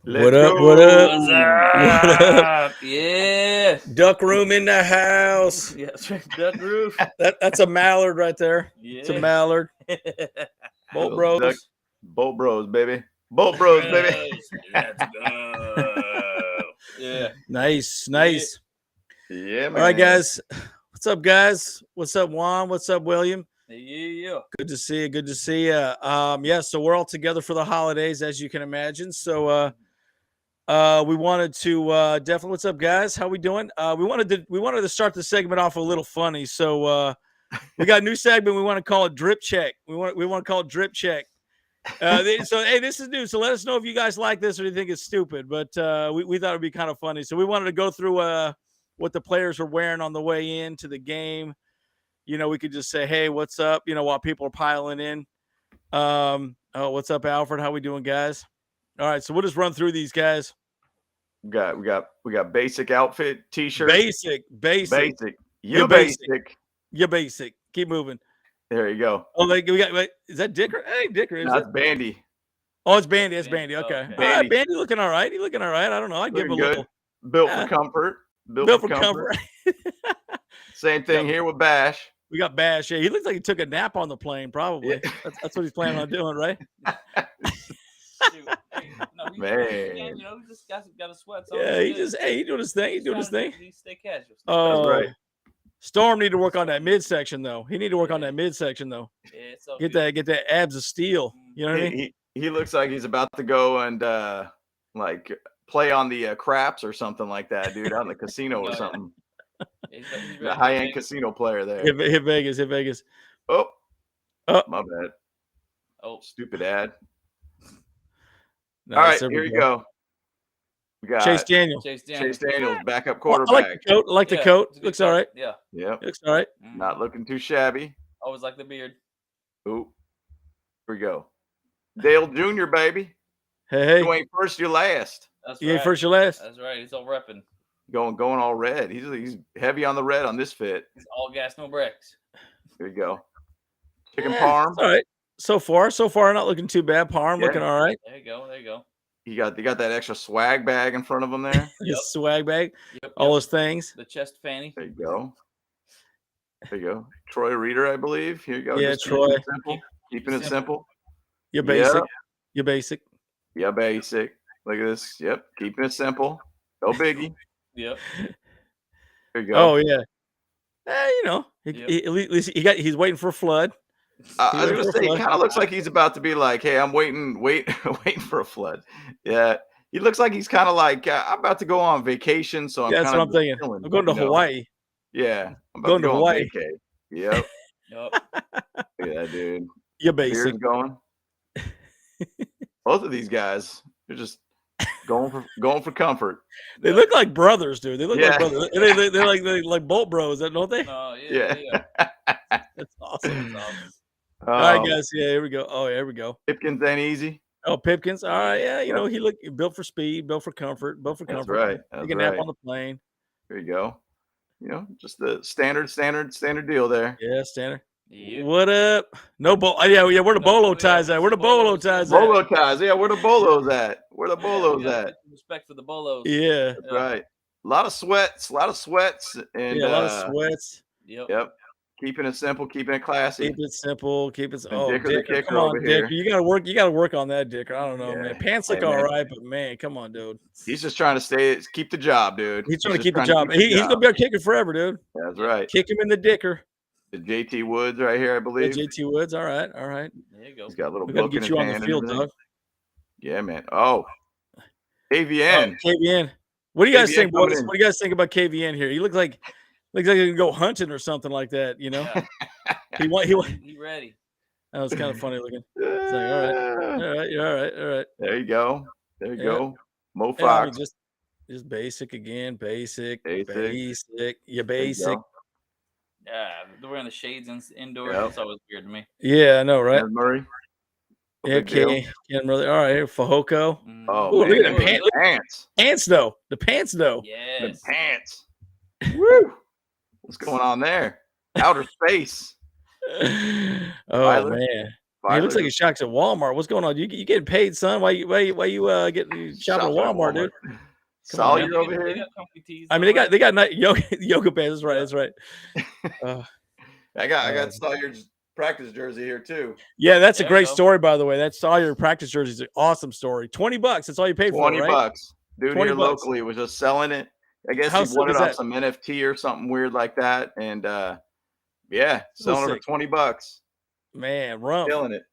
What Let's up? go. What up? What's What up? up? Yeah. Duck room in the house. Yeah, duck roof. That's a mallard right there. Yeah. It's a mallard. Bolt Bros. Duck. Bolt Bros, baby. Bolt Bros, baby. Let's go. Yeah. Nice. Yeah, man. All right, guys. What's up, guys? What's up, Juan? What's up, William? Yeah. Good to see you. Good to see you. Yeah, so we're all together for the holidays, as you can imagine. So we wanted to definitely. What's up, guys? How we doing? We wanted to start the segment off a little funny. So we got a new segment. We want to call it Drip Check. We want to call it Drip Check. So hey, this is new. So let us know if you guys like this or you think it's stupid. But we thought it'd be kind of funny. So we wanted to go through what the players were wearing on the way into the game. You know, we could just say, "Hey, what's up?" You know, while people are piling in. Oh, what's up, Alfred? How we doing, guys? All right, so we'll just run through these guys. We got basic outfit t-shirt. Basic. You're basic. You're basic. Keep moving. There you go. Oh, like we got. Wait, is that Dicker? Hey, Dicker. Is That's Bandy. Oh, it's Bandy. It's Bandy. Okay. Okay. All right, Bandy looking all right. He looking all right. I don't know. I'd give him a Good. little Built for comfort. built for comfort. Same thing here with Bash. We got Bash. Yeah, he looks like he took a nap on the plane. Probably. Yeah. That's what he's planning on doing, right? Shoot. Hey, no, Man. you know, he just got a sweat. So Yeah, he doing his thing. He's doing his thing. He stay casual. Oh, right. Storm need to work on that midsection though. He need to work on that midsection though. Yeah, it's all Get good. that abs of steel. You know what I mean? He looks like he's about to go and like play on the craps or something like that, dude, out in the casino or something. He's The high-end casino player there. Hit Vegas. Oh, Oh. my bad. Oh, Stupid ad. Nice, All right, there we here you go. We got Chase Daniel. Chase Daniels. Chase Daniels, backup I quarterback. like the coat. I like the coat. it's a good Looks all right. Yeah. Yep, Looks all right. not looking too shabby. Always like the beard. Ooh, here we go. Dale Jr., baby. Hey. You ain't first, you're last. That's You right. ain't first, your last. That's right. He's all repping. Going all red. He's heavy on the red on this fit. He's all gas, no brakes. Here you go. Chicken Yeah, parm. it's all right. So far, not looking too bad. Parm Yeah. looking all right. There you go. They got that extra swag bag in front of him there. His swag bag, Yep. all those things. The chest fanny. There you go. There you go. Troy Reader, I believe. Here you go. Yeah, Just Troy. Keeping it simple. You're basic. Yep. You're basic. Yeah, basic. Look at this. Yep. Keeping it simple. No biggie. Yep. There you go. Oh yeah. You know, Yep. at least he's waiting for a flood. I was gonna say, he kind of looks like he's about to be like, "Hey, I'm waiting for a flood." Yeah, he looks like he's kind of like, "I'm about to go on vacation," so I'm That's kind what of I'm thinking. chilling, I'm going to you know? Hawaii. Yeah, I'm about Going to go Hawaii. On vacay. Yep. Yep. Look at that dude. You're Beard's basic. going. Both of these guys, they're just going for comfort. They look like brothers, dude. They look Yeah. like brothers. They're like Bolt Bros, don't they? Oh, Yeah. That's awesome. That's awesome. All right, guys. Yeah, here we go. Oh, here we go. Pipkins ain't easy. Oh, Pipkins. All right. Yeah, you know, he built for speed, built for comfort, built for That's comfort. right. He That's can nap right. on the plane. There you go. You know, just the standard deal there. Yeah, Stanner. Yep. What up? No bolo. Yeah. Where the bolo ties at? Where the bolo ties at? Bolo ties. Yeah, where the bolos at? Where the bolos Yeah, at? respect for the bolos. Yeah. That's right. A lot of sweats, and Yeah, a lot of sweats. Yep. Yep. Keeping it simple, keeping it classy. Keep it simple. Keep it. And Oh, Dicker the Dicker, kicker come on, over Dicker. here. You gotta work on that, Dicker. I don't know, Yeah. man. Pants look Hey, all man. right, but man, come on, dude. He's just trying to keep the job, dude. He's trying to just keep the trying job. keep the He's gonna be our kicker forever, dude. That's right. Kick him in the Dicker. The JT Woods right here, I Yeah, believe. JT Woods. All right. There you go. He's got a little We gotta book in get his you on hand the and field, everything. dog. Yeah, man. Oh, KVN. KVN. What do you guys KVN think, coming boys? in. What do you guys think about KVN here? He looks like he can go hunting or something like that. You know, Yeah. he. He ready. That was kind of funny looking. It's like, all right. There you go. There you Yeah. go. Mo Yeah, I mean, Fox. just basic again. Basic. Basic. You're There you basic. go. Yeah. They're wearing the shades indoors. Yep. That's always weird to me. Yeah, I know, right? Ed Murray. No Yeah, big deal. Can't really. All right, here, Fajoko. Oh, Ooh, man. look at the them pants. pants. Pants though. The pants though. The Yes. pants. Woo. What's going on there? Outer space. Oh Tyler? man. He looks like he Filers. shocks at Walmart. What's going on? You getting paid, son? Why you getting shopping at Walmart, dude? Come Saul, on, man. you're over They here. got comfy tees. I mean, they got nice yoga pants. That's right. That's right. I got Sawyer's practice jersey here too. Yeah, that's a There you great go. story, by the way. That Sawyer practice jersey is an awesome story. $20. That's all you paid for, it, right? $20. Dude 20 here bucks. locally was just selling it. I guess How he sick won it is off that? some NFT or something weird like that. And yeah, selling it for $20. Man, rump. Killing it.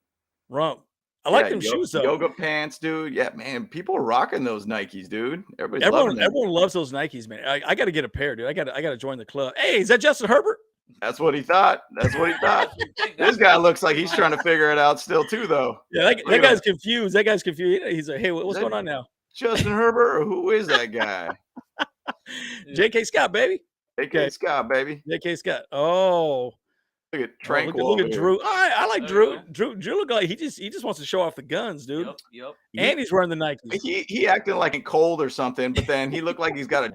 Rump. I like them shoes though. Yoga pants, dude. Yeah, man. People are rocking those Nikes, dude. Everyone loves those Nikes, man. I got to get a pair, dude. I got to join the club. Hey, is that Justin Herbert? That's what he thought. This guy looks like he's trying to figure it out still too, though. Yeah, that guy's confused. That guy's confused. He's like, hey, what's going on now? Justin Herbert, or who is that guy? J.K. Scott, baby. J.K. Scott, baby. J.K. Scott. Oh. Look at Tranquil. Look at Drew. I like Drew. Drew look like he just wants to show off the guns, dude. Yep. And he's wearing the Nikes. He acting like cold or something, but then he looked like he's got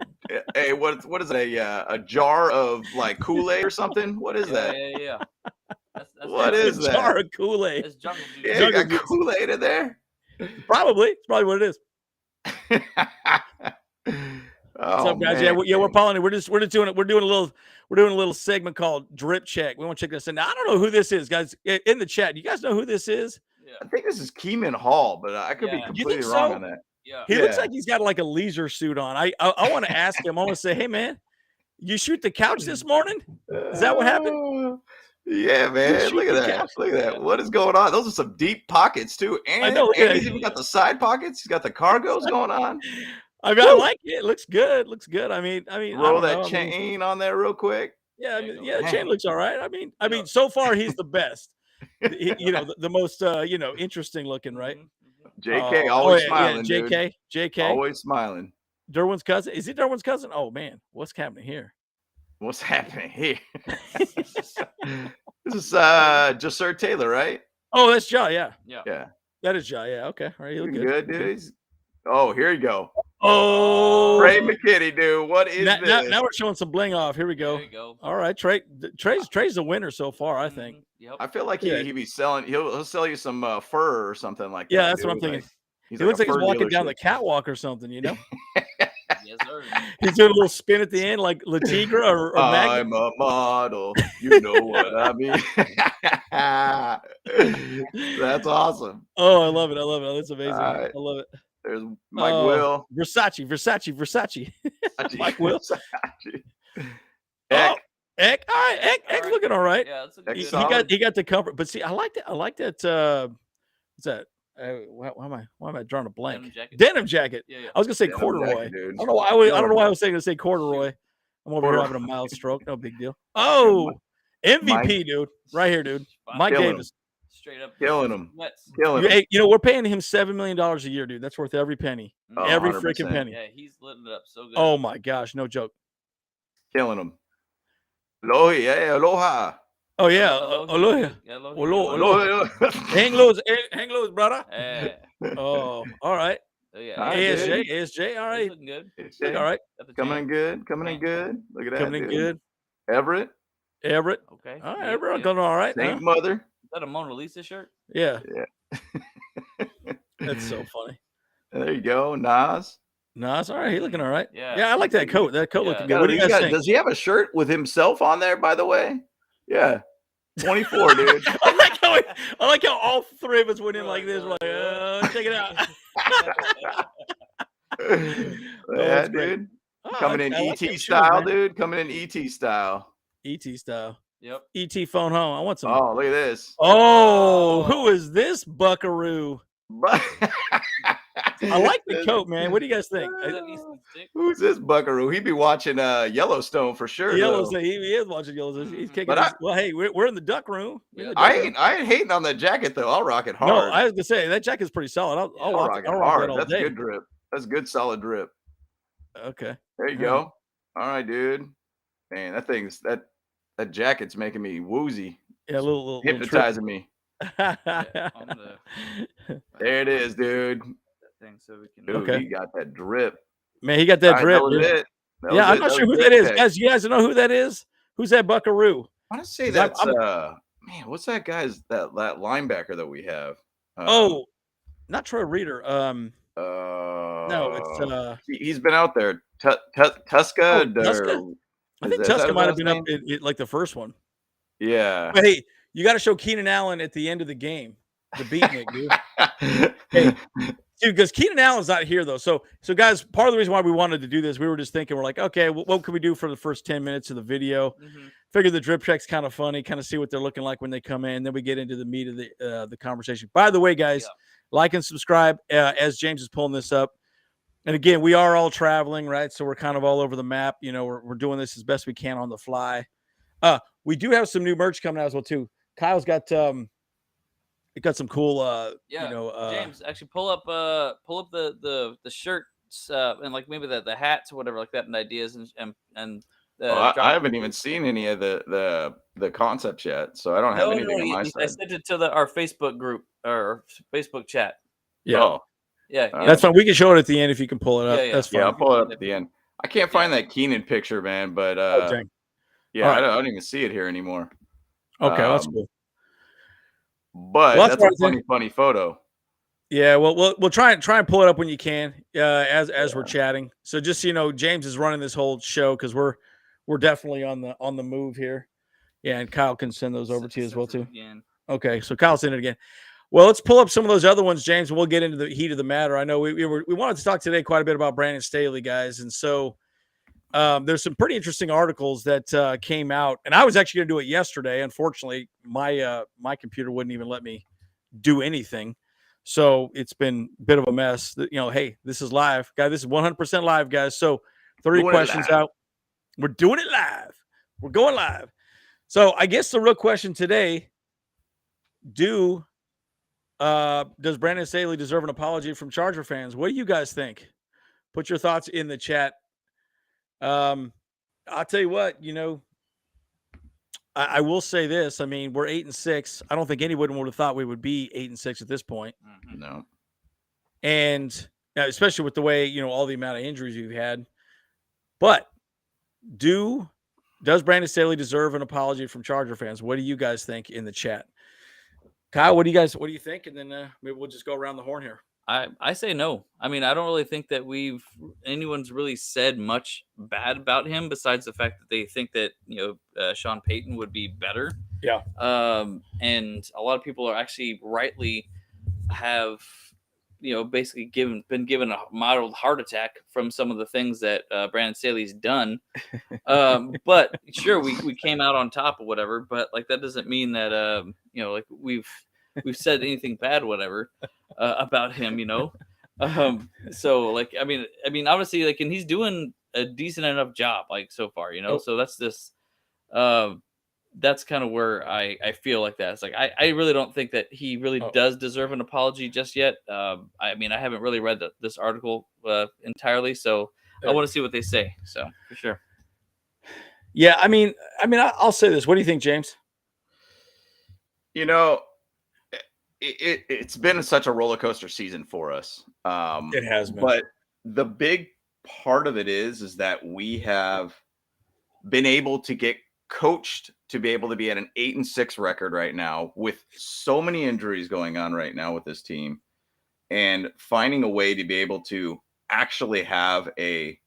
a what is it, a jar of like Kool-Aid or something? What is that? Yeah. That's what is that? Jar of Kool-Aid. That's jungle juice. Yeah, you got Kool-Aid in there. Probably. It's probably what it is. What's up, guys? Man. Yeah, we're Paulie. We're doing a little segment called Drip Check. We want to check this in. Now, I don't know who this is, guys. In the chat, you guys know who this is? Yeah. I think this is Keeman Hall, but I could be completely wrong on that. Yeah. He looks like he's got like a leisure suit on. I want to ask him. I want to say, hey man, you shoot the couch this morning? Is that what happened? Yeah, man. Look at that. Look at that. What is going on? Those are some deep pockets too. And, I know. And he's even got the side pockets. He's got the cargos going on. I mean, I like it. It looks good. Looks good. I mean, roll that chain on there real quick. Yeah, the chain looks all right. I mean, so far he's the best. The most interesting looking, right? JK always smiling. JK, always smiling. Derwin's cousin. Is he Derwin's cousin? Oh man, what's happening here? What's happening here? This is Jasir Taylor, right? Oh, that's Ja. Yeah. That is Ja. Yeah. Okay. All right. You look good, dude. Oh, here you go. Oh, Trey McKitty, dude. What is this? Now we're showing some bling off. Here we go. There you go. All right, Trey's the winner so far, I think. Yep. I feel like he'd be selling. He'll sell you some fur or something like that. Yeah, that's what I'm thinking. He looks like he's walking down the catwalk or something, you know? Yes, sir. He's doing a little spin at the end, like La Tigra or Magnet. I'm a model. You know what I mean? That's awesome. Oh, I love it. That's amazing. Right. I love it. There's Mike Will. Versace. Mike Will. Eck. Eck. All right, Eck's looking all right. Yeah, he got the comfort. But see, I like that. What's that? Why am I drawing a blank? Denim jacket. Yeah. I was gonna say Denim corduroy. jacket, I don't know why I was saying to say corduroy. I'm over here having a mild stroke. No big deal. Oh, MVP, dude. Right here, dude. Mike Davis. Straight up killing him. Hey, we're paying him $7 million a year, dude. That's worth every penny. Every 100%. freaking penny. Yeah, he's lit it up so good. Oh my gosh, no joke. Killing him. Aloha. Oh yeah, aloha. Hang loose, brother. Yeah. Oh, all right. Oh, yeah. ASJ, all right. Looking good. All right. Coming in good. Look at that. Coming in good. Everett. Okay. All right, Everett going all right. Saint Mother. Is that a Mona Lisa shirt? Yeah. That's so funny. There you go, Nas. All right. He looking all right. Yeah. I like that coat. That coat looking good. What do you guys think? Does he have a shirt with himself on there, by the way? Yeah. 24, dude. I like how all three of us went in like this. We're like, check it out. Yeah, dude. Coming in ET style, dude. Coming in ET style. ET style. Yep. ET phone home. I want some. Oh, look at this. Oh, who is this buckaroo? I like the coat, man. What do you guys think? Who's this buckaroo? He'd be watching Yellowstone for sure. Yellowstone. He is watching Yellowstone. He's kicking. Well, hey, we're in the duck room. I ain't hating on that jacket though. I'll rock it hard. No, I was gonna say that jacket's pretty solid. I'll rock it hard. That's good drip. That's good solid drip. Okay. There you go. All right, dude. Man, that jacket's making me woozy. Yeah, a little hypnotizing me. There it is, dude. Thing so we can. Dude, he got that drip. Man, he got that drip. Yeah, I'm not sure who that is. Guys, you guys know who that is? Who's that buckaroo? I want to say that's man, what's that guy's that linebacker that we have? Oh, not Troy Reader. No, it's He's been out there. Tuska, Tuska. or I is think that Tuska his might have last been up name? in like the first one. Yeah. But hey, you got to show Keenan Allen at the end of the game, the beatnik, dude. Hey, dude, because Keenan Allen's not here though. So guys, part of the reason why we wanted to do this, we were just thinking, we're like, okay, what can we do for the first 10 minutes of the video? Figure the drip check's kind of funny, kind of see what they're looking like when they come in. Then we get into the meat of the conversation. By the way, guys, like and subscribe as James is pulling this up. And again, we are all traveling, right? So we're kind of all over the map. You know, we're doing this as best we can on the fly. We do have some new merch coming out as well too. Kyle's got it got some cool James, actually pull up the shirts and like maybe the hats or whatever like that, and ideas and Well, I haven't even seen any of the concepts yet, so I don't have anything on my I side. sent it to our Facebook group or Facebook chat. Yeah. Oh, that's fine. We can show it at the end if you can pull it up. Yeah. That's fine. yeah, I'll pull it up at the end. I can't find that Keenan picture, man, but dang. yeah, All right. I don't even see it here anymore. Okay, that's cool. But Well, that's a funny photo. Yeah, well, we'll try and pull it up when you can, as we're chatting. So just so you know, James is running this whole show because we're definitely on the move here. Yeah, and Kyle can send those over to you as well too. Okay, so Kyle's in it again. Well, let's pull up some of those other ones, James, and we'll get into the heat of the matter. I know we wanted to talk today quite a bit about Brandon Staley, guys, and so there's some pretty interesting articles that came out, and I was actually going to do it yesterday. Unfortunately, my computer wouldn't even let me do anything. So it's been a bit of a mess. Hey, this is live, guys. This is 100% live, guys. So 30 questions out. We're doing it live. We're going live. So I guess the real question today: does Brandon Staley deserve an apology from Charger fans? What do you guys think? Put your thoughts in the chat. I'll tell you what. I will say this. I mean, we're 8-6. I don't think anyone would have thought we would be 8-6 at this point. No. And especially with the way, all the amount of injuries you've had. But does Brandon Staley deserve an apology from Charger fans? What do you guys think in the chat? Kyle, what do you think? And then maybe we'll just go around the horn here. I say no. I mean, I don't really think that anyone's really said much bad about him besides the fact that they think that Sean Payton would be better. Yeah. And a lot of people are actually rightly have basically been given a mild heart attack from some of the things that Brandon Staley's done. But sure, we came out on top or whatever. But like that doesn't mean that like we've said anything bad, whatever, about him, So like, I mean, obviously, like, and he's doing a decent enough job, like so far, So that's this, that's kind of where I feel like that. It's like I really don't think that he really does deserve an apology just yet. I mean, I haven't really read this article entirely, so I want to see what they say. So for sure. Yeah, I mean, I'll say this. What do you think, James? It's been such a roller coaster season for us. It has been. But the big part of it is that we have been able to get coached to be able to be at an 8-6 record right now with so many injuries going on right now with this team, and finding a way to be able to actually have a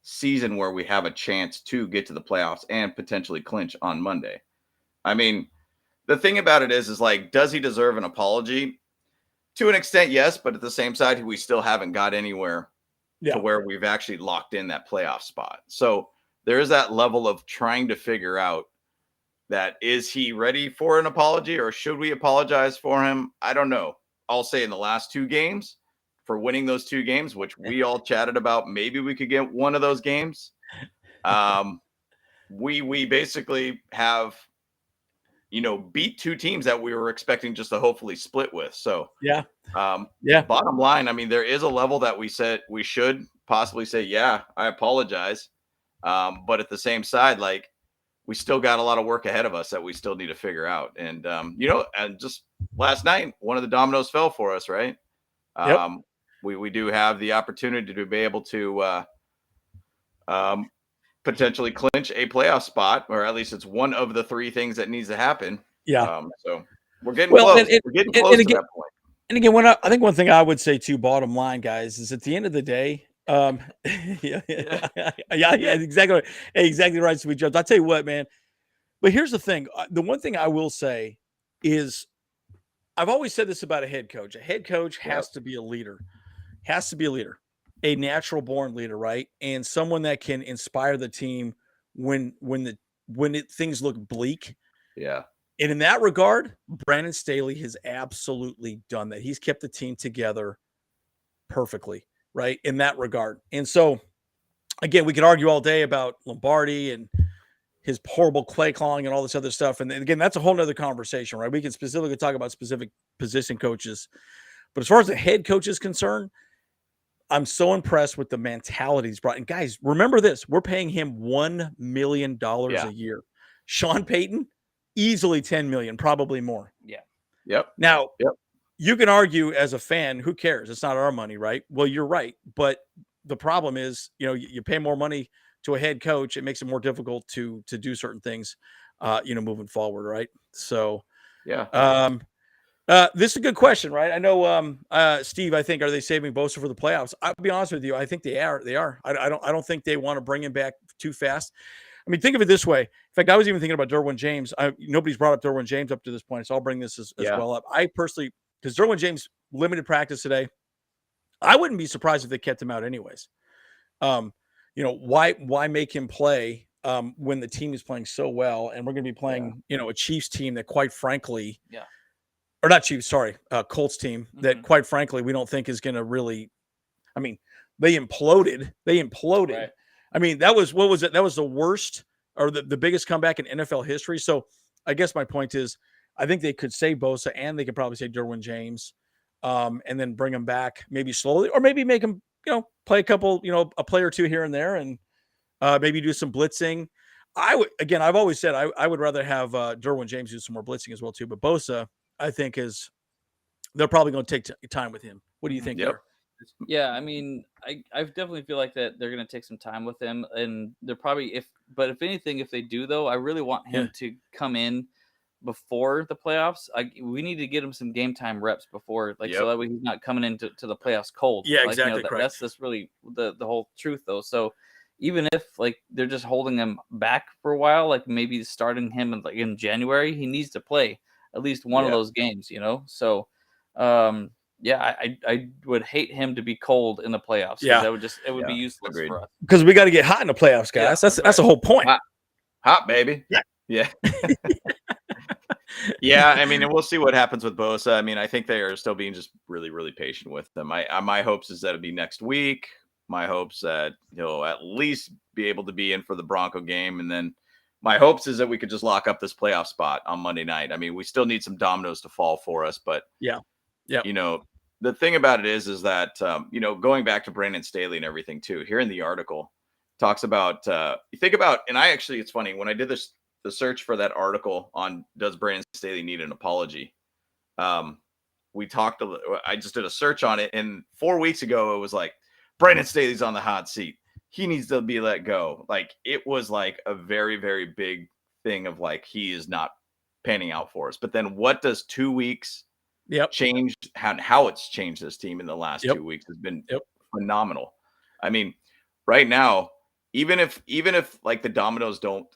season where we have a chance to get to the playoffs and potentially clinch on Monday. I mean, the thing about it is like, does he deserve an apology? To an extent, yes, but at the same side, we still haven't got anywhere to where we've actually locked in that playoff spot. So there is that level of trying to figure out that, is he ready for an apology, or should we apologize for him? I don't know. I'll say in the last 2 games, for winning those 2 games, which we all chatted about, maybe we could get one of those games. We basically have, beat 2 teams that we were expecting just to hopefully split with. So bottom line, I mean, there is a level that we said we should possibly say, yeah, I apologize. But at the same side, like, we still got a lot of work ahead of us that we still need to figure out. And, and just last night, one of the dominoes fell for us, right? We do have the opportunity to be able to potentially clinch a playoff spot, or at least it's one of the 3 things that needs to happen. Yeah. So we're getting Well, close. We're getting close and to again, that point. and again, I think one thing I would say too, bottom line, guys, is at the end of the day, yeah, exactly, right. Exactly right, Sweet Jones. I'll tell you what, man. But here's the thing: the one thing I will say is, I've always said this about a head coach. A head coach Yep. has to be a leader. Has to be a leader, a natural born leader, right? And someone that can inspire the team when things look bleak. Yeah. And in that regard, Brandon Staley has absolutely done that. He's kept the team together perfectly, right? In that regard. And so, again, we could argue all day about Lombardi and his horrible play calling and all this other stuff. And again, that's a whole nother conversation, right? We can specifically talk about specific position coaches. But as far as the head coach is concerned, I'm so impressed with the mentality he's brought. And guys, remember this: we're paying him $1 million Yeah. a year. Sean Payton, easily 10 million, probably more. Yeah. Yep. Now, Yep. you can argue as a fan, who cares? It's not our money, right? Well, you're right. But the problem is, you pay more money to a head coach, it makes it more difficult to do certain things, moving forward, right? So, Yeah. this is a good question, right? I know, Steve. I think, are they saving Bosa for the playoffs? I'll be honest with you. I think they are. They are. I don't think they want to bring him back too fast. I mean, think of it this way. In fact, I was even thinking about Derwin James. Nobody's brought up Derwin James up to this point, so I'll bring this as Yeah. well up. I personally, because Derwin James limited practice today, I wouldn't be surprised if they kept him out anyways. Why make him play when the team is playing so well, and we're going to be playing, a Chiefs team that, quite frankly, or not Chiefs, sorry, Colts team that, quite frankly, we don't think is going to really. I mean, they imploded. Right. I mean, that was, what was it? That was the worst or the biggest comeback in NFL history. So I guess my point is, I think they could save Bosa, and they could probably save Derwin James, and then bring him back maybe slowly, or maybe make him, play a couple, a play or two here and there, and maybe do some blitzing. I've always said I would rather have Derwin James do some more blitzing as well too. But Bosa, I think, they're probably going to take time with him. What do you think there? Yeah, I mean, I definitely feel like that they're going to take some time with him, and they're probably if anything, if they do though, I really want him to come in before the playoffs. We need to get him some game time reps before, so that way he's not coming into the playoffs cold. Yeah, exactly. That's just really the whole truth though. So even if they're just holding him back for a while, maybe starting him in January, he needs to play at least one of those games. So. I would hate him to be cold in the playoffs. Yeah, it would be useless for us. Because we got to get hot in the playoffs, guys. That's the whole point. Hot, baby. Yeah. Yeah. I mean, and we'll see what happens with Bosa. I mean, I think they are still being just really, really patient with them. My hopes is that it'll be next week. My hopes that he'll at least be able to be in for the Bronco game, and then my hopes is that we could just lock up this playoff spot on Monday night. I mean, we still need some dominoes to fall for us, but yeah. The thing about it is that, going back to Brandon Staley and everything too, here in the article talks about, you think about, and it's funny, when I did the search for that article on does Brandon Staley need an apology? I just did a search on it, and 4 weeks ago, it was like, Brandon Staley's on the hot seat. He needs to be let go. It was a very, very big thing of he is not panning out for us. But then what does 2 weeks changed how it's changed this team in the last 2 weeks has been phenomenal. I mean, right now, even if the dominoes don't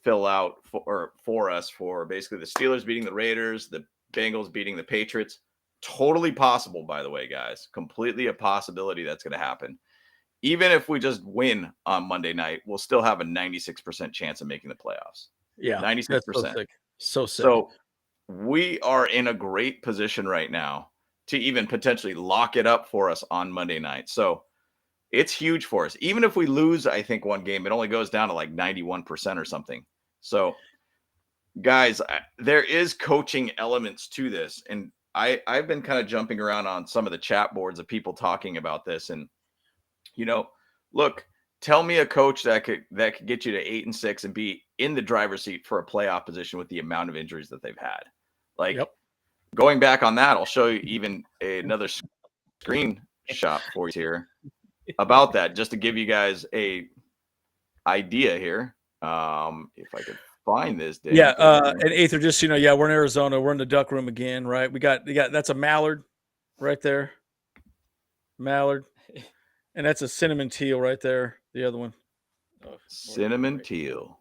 fill out for us, for basically the Steelers beating the Raiders, the Bengals beating the Patriots, totally possible, by the way, guys, completely a possibility that's going to happen. Even if we just win on Monday night, we'll still have a 96% chance of making the playoffs. Yeah, 96%. So sick. So we are in a great position right now to even potentially lock it up for us on Monday night. So it's huge for us. Even if we lose, I think, one game, it only goes down to 91% or something. So, guys, there is coaching elements to this. And I've been kind of jumping around on some of the chat boards of people talking about this. And, look, tell me a coach that could get you to 8-6 and be in the driver's seat for a playoff position with the amount of injuries that they've had. Going back on that, I'll show you even another screenshot for you here about that, just to give you guys a idea here. If I could find this, Dave. Yeah, and Aether, just we're in Arizona. We're in the duck room again, right? We got that's a mallard right there, mallard, and that's a cinnamon teal right there. The other one, cinnamon teal.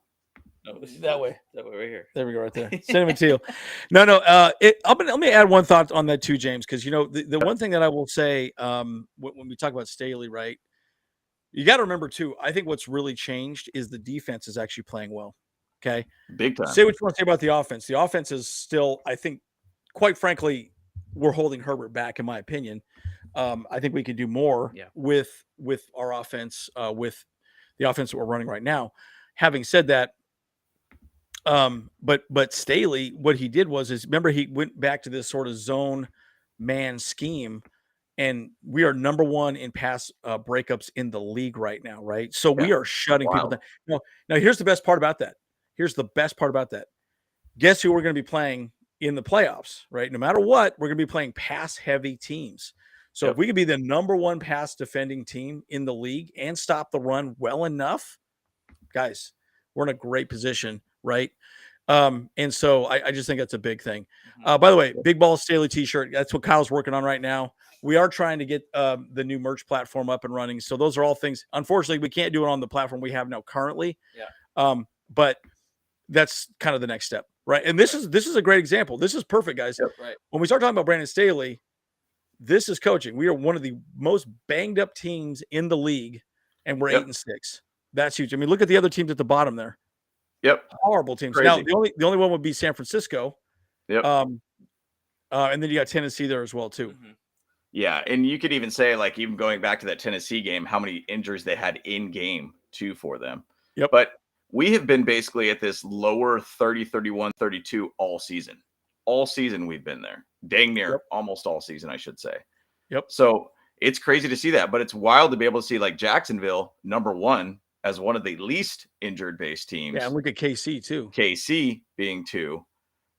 No, that way right here. There we go, right there, cinnamon teal. No. Let me add one thought on that too, James, because the one thing that I will say, when we talk about Staley, right? You got to remember too. I think what's really changed is the defense is actually playing well. Okay. Big time. Say what you want to say about the offense. The offense is still, I think, quite frankly, we're holding Herbert back, in my opinion. I think we can do more with our offense, with the offense that we're running right now. Having said that, but Staley, what he did is remember he went back to this sort of zone man scheme, and we are number one in pass breakups in the league right now, right? So we are shutting people down. Now here's the best part about that. Guess who we're going to be playing in the playoffs, right? No matter what, we're going to be playing pass-heavy teams. So if we could be the number one pass defending team in the league and stop the run well enough, guys, we're in a great position, right? And so I just think that's a big thing. By the way, Big Ball Staley t-shirt, that's what Kyle's working on right now. We are trying to get the new merch platform up and running. So those are all things. Unfortunately, we can't do it on the platform we have now currently. But that's kind of the next step, right? And this is a great example. This is perfect, guys. Right. When we start talking about Brandon Staley, this is coaching. We are one of the most banged up teams in the league, and we're 8-6. That's huge. I mean, look at the other teams at the bottom there. Horrible teams. Crazy. Now the only one would be San Francisco. And then you got Tennessee there as well too. Yeah, and you could even say, like, even going back to that Tennessee game, how many injuries they had in game too for them. But we have been basically at this lower 30, 31, 32 all season. All season we've been there. Dang near almost all season, I should say. So it's crazy to see that, but it's wild to be able to see like Jacksonville, number one, as one of the least injured based teams. Yeah, and look at KC too. KC being 2.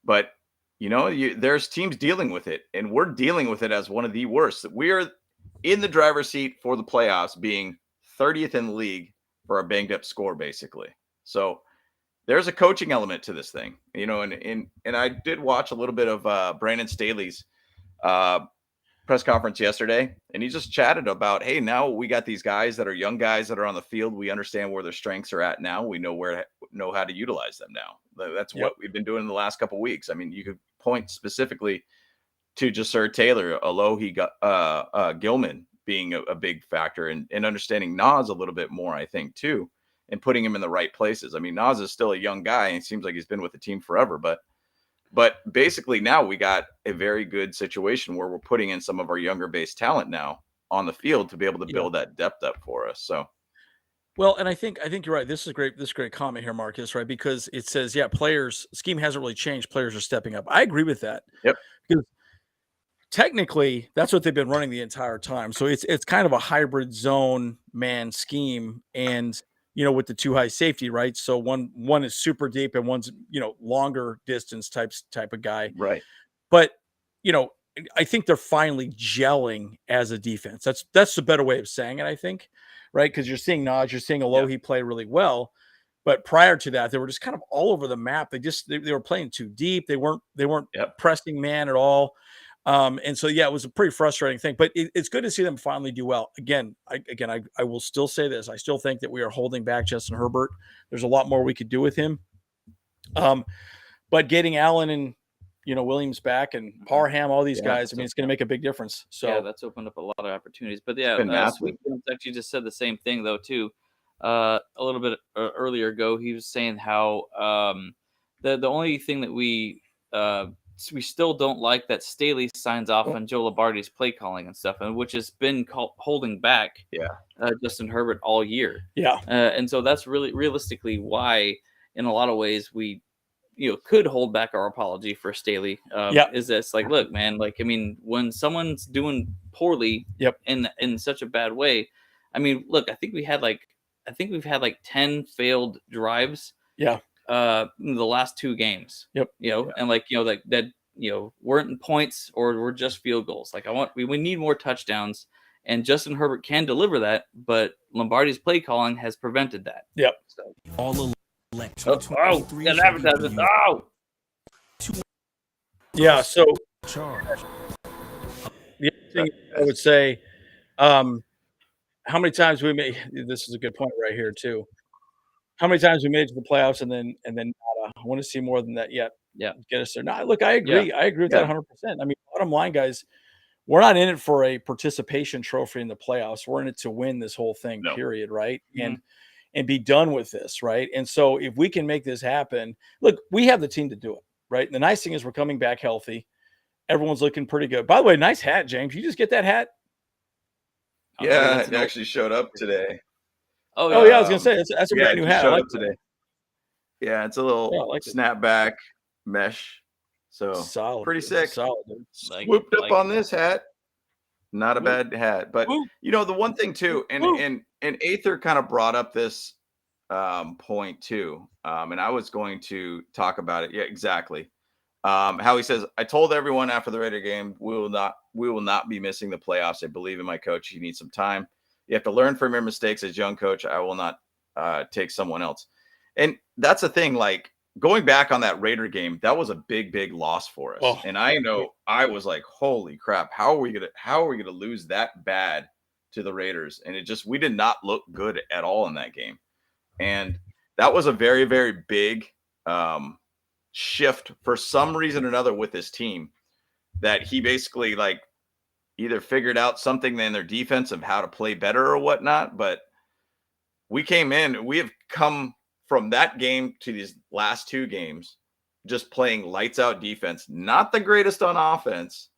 But there's teams dealing with it, and we're dealing with it as one of the worst. We are in the driver's seat for the playoffs, being 30th in the league for a banged up score, basically. So there's a coaching element to this thing, and I did watch a little bit of Brandon Staley's press conference yesterday, and he just chatted about, hey, now we got these guys that are young guys that are on the field. We understand where their strengths are at now. We know how to utilize them now. That's what we've been doing in the last couple of weeks. I mean, you could point specifically to Jasir Taylor, Alohi Gilman being a big factor, and understanding Nas a little bit more, I think, too, and putting him in the right places. I mean, Nas is still a young guy, and it seems like he's been with the team forever, but basically now we got a very good situation where we're putting in some of our younger based talent now on the field to be able to build that depth up for us. So, well, and I think you're right. This is great. This great comment here, Marcus, right? Because it says, players scheme hasn't really changed. Players are stepping up. I agree with that. Because technically that's what they've been running the entire time. So it's kind of a hybrid zone man scheme, and with the 2 high safety, right? So one is super deep and one's longer distance type of guy, right? But I think they're finally gelling as a defense. That's the better way of saying it, I think, right? Because you're seeing Nas, you're seeing Alohi play really well, but prior to that, they were just kind of all over the map. They were playing too deep. They weren't pressing man at all. And so, it was a pretty frustrating thing, but it's good to see them finally do well. Again, I will still say this. I still think that we are holding back Justin Herbert. There's a lot more we could do with him. But getting Allen and, Williams back and Parham, all these guys, I mean, it's going to make a big difference. So that's opened up a lot of opportunities, but Sweet actually just said the same thing though, too. A little bit earlier ago, he was saying how, the only thing that we still don't like that Staley signs off on Joe Lombardi's play calling and stuff, and which has been holding back Justin Herbert all year. And so that's really realistically why, in a lot of ways, we could hold back our apology for Staley. Is this like, look, man, like, I mean, when someone's doing poorly in such a bad way, I mean, look, I think we've had like 10 failed drives. The last 2 games. And like, that weren't in points or were just field goals. Like we need more touchdowns, and Justin Herbert can deliver that, but Lombardi's play calling has prevented that. So Oh, got an advertisement. Oh, Yeah. So the other thing I would say, how many times we made this is a good point right here too. How many times we made it to the playoffs and then nada. I want to see more than that yet. yeah, Get us there. No, look, I yeah, agree. I agree with that Yeah. 100%. I mean, bottom line, guys, we're not in it for a participation trophy in the playoffs. We're in it to win this whole thing, No. period, right? Mhm. And be done with this, right? And so if we can make this happen, look, we have the team to do it, right? And the nice thing is we're coming back healthy. Everyone's looking pretty good. By the way, nice hat, James. You just get that hat? I don't know, Yeah, that's it an actually showed up today. Oh Oh yeah, yeah, I was gonna say that's a Yeah, brand it new just hat. I showed like up that. today. Yeah, it's a Yeah, little I like it. snapback mesh. So Solid, pretty dude. sick. Solid, dude. Like Swooped it, up like on this hat. Not a Woo, bad hat. But woo, the one thing too, and woo. Aether kind of brought up this point too. And I was going to talk about it. Yeah, exactly. How he says, I told everyone after the Raider game, we will not be missing the playoffs. I believe in my coach. He needs some time. You have to learn from your mistakes as young coach. I will not take someone else. And that's the thing, like going back on that Raider game, that was a big loss for us. Oh, And I know I was like, holy crap, how are we gonna lose that bad to the Raiders? And we did not look good at all in that game. And that was a very big shift for some reason or another with this team, that he basically like either figured out something in their defense of how to play better or whatnot. But we have come from that game to these last two games just playing lights out defense. Not the greatest on offense,